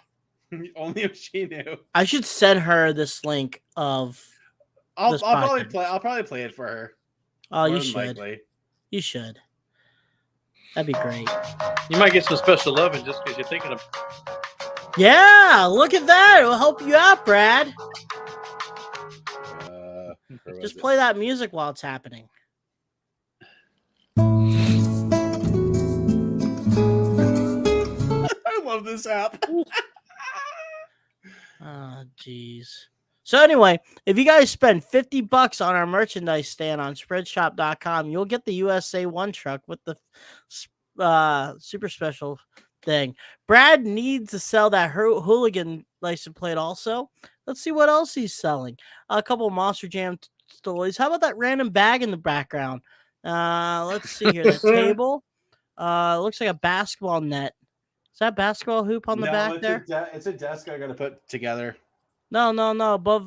Only if she knew. I should send her this link of. I'll probably play it for her. Oh, you should. You should. That'd be great. You might get some special loving just because you're thinking of. Yeah, look at that. It'll help you out, Brad. Just play that music while it's happening. I love this app. Oh, jeez. So anyway, if you guys spend $50 on our merchandise stand on spreadshop.com, you'll get the USA 1 truck with the super special thing. Brad needs to sell that hooligan license plate also. Let's see what else he's selling. A couple of Monster Jam toys. How about that random bag in the background? Let's see here. The table. Looks like a basketball net. Is that basketball hoop on the back there? It's a desk I got to put together. No.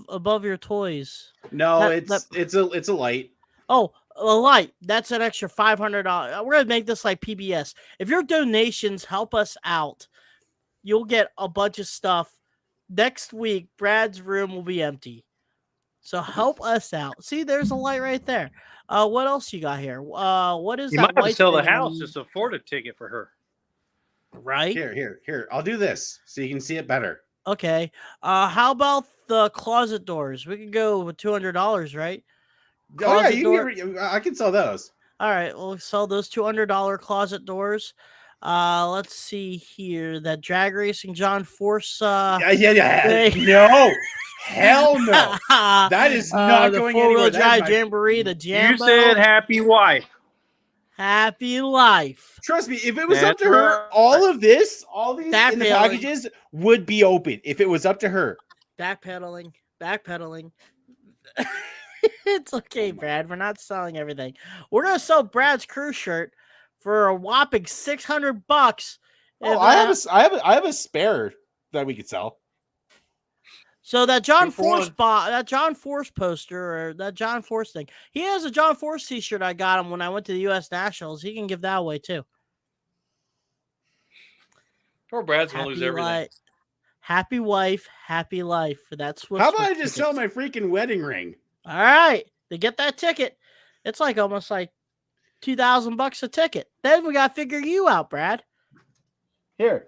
Above your toys. No, it's a light. Oh, a light. That's an extra $500. We're gonna make this like PBS. If your donations help us out, you'll get a bunch of stuff. Next week, Brad's room will be empty. So help us out. See, there's a light right there. What else you got here? What is you that? Might have to sell the house just to afford a ticket for her. Right? Here. I'll do this so you can see it better. Okay. How about the closet doors? We could go with $200, right? I can sell those. All right, we'll sell those $200 closet doors. Let's see here. That drag racing John Force. Yeah. No, hell no. That is not the going four-wheel anywhere. drive jamboree. The Jambo. You said happy wife. Happy life. Trust me, if it was up to her, all these in the packages would be open. If it was up to her. Backpedaling. It's okay, Brad. We're not selling everything. We're gonna sell Brad's crew shirt for a whopping $600. Oh, I have a spare that we could sell. So that John Force poster or that John Force thing. He has a John Force t-shirt I got him when I went to the U.S. Nationals. He can give that away too. Poor Brad's gonna lose everything. Happy wife, happy life. That's what. How about I just sell my freaking wedding ring? All right, to get that ticket, it's like almost like $2,000 a ticket. Then we gotta figure you out, Brad. Here's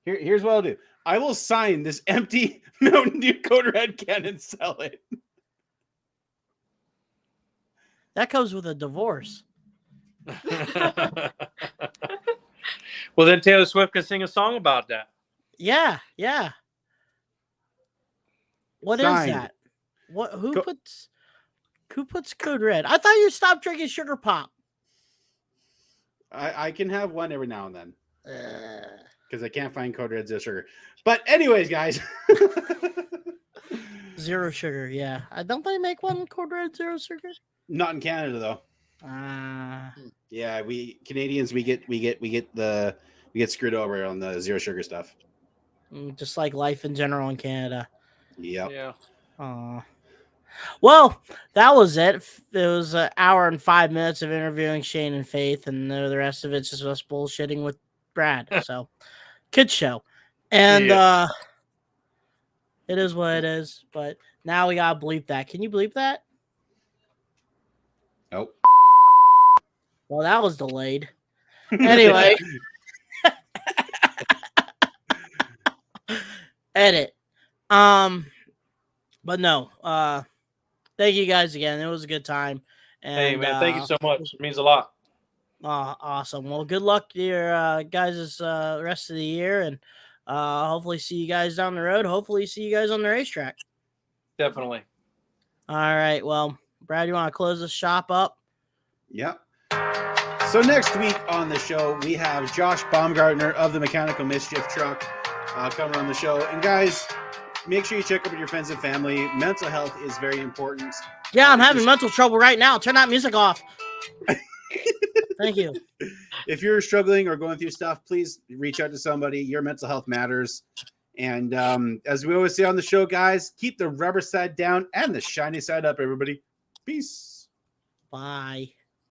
what I'll do. I will sign this empty Mountain Dew Code Red can and sell it. That comes with a divorce. Well, then Taylor Swift can sing a song about that. Yeah. What is that? What? Who Go- puts Code Red? I thought you stopped drinking sugar pop. I can have one every now and then Uh, because I can't find Code Red Zero Sugar. But anyways, guys. zero sugar. Yeah. I don't they make one Code Red zero sugar. Not in Canada though. Yeah, we Canadians we get screwed over on the zero sugar stuff. Just like life in general in Canada. Yep. Yeah. Well, that was it. It was an hour and 5 minutes of interviewing Shane and Faith, and the rest of it's just us bullshitting with Brad. So, kids show, and Yeah. it is what it is. But now we gotta bleep that. Can you bleep that? Nope. Well, that was delayed. Anyway, edit. But no. Thank you guys again. It was a good time. And, Hey man, thank you so much. It means a lot. Awesome. Well, good luck to your guys' rest of the year, and hopefully see you guys down the road. Hopefully see you guys on the racetrack. Definitely. All right. Well, Brad, you want to close the shop up? Yep. So next week on the show, we have Josh Baumgartner of the Mechanical Mischief Truck coming on the show. And guys, make sure you check up with your friends and family. Mental health is very important. Yeah, I'm having mental trouble right now. Turn that music off. Thank you. If you're struggling or going through stuff, please reach out to somebody. Your mental health matters. And as we always say on the show, guys, keep the rubber side down and the shiny side up, everybody. Peace. Bye.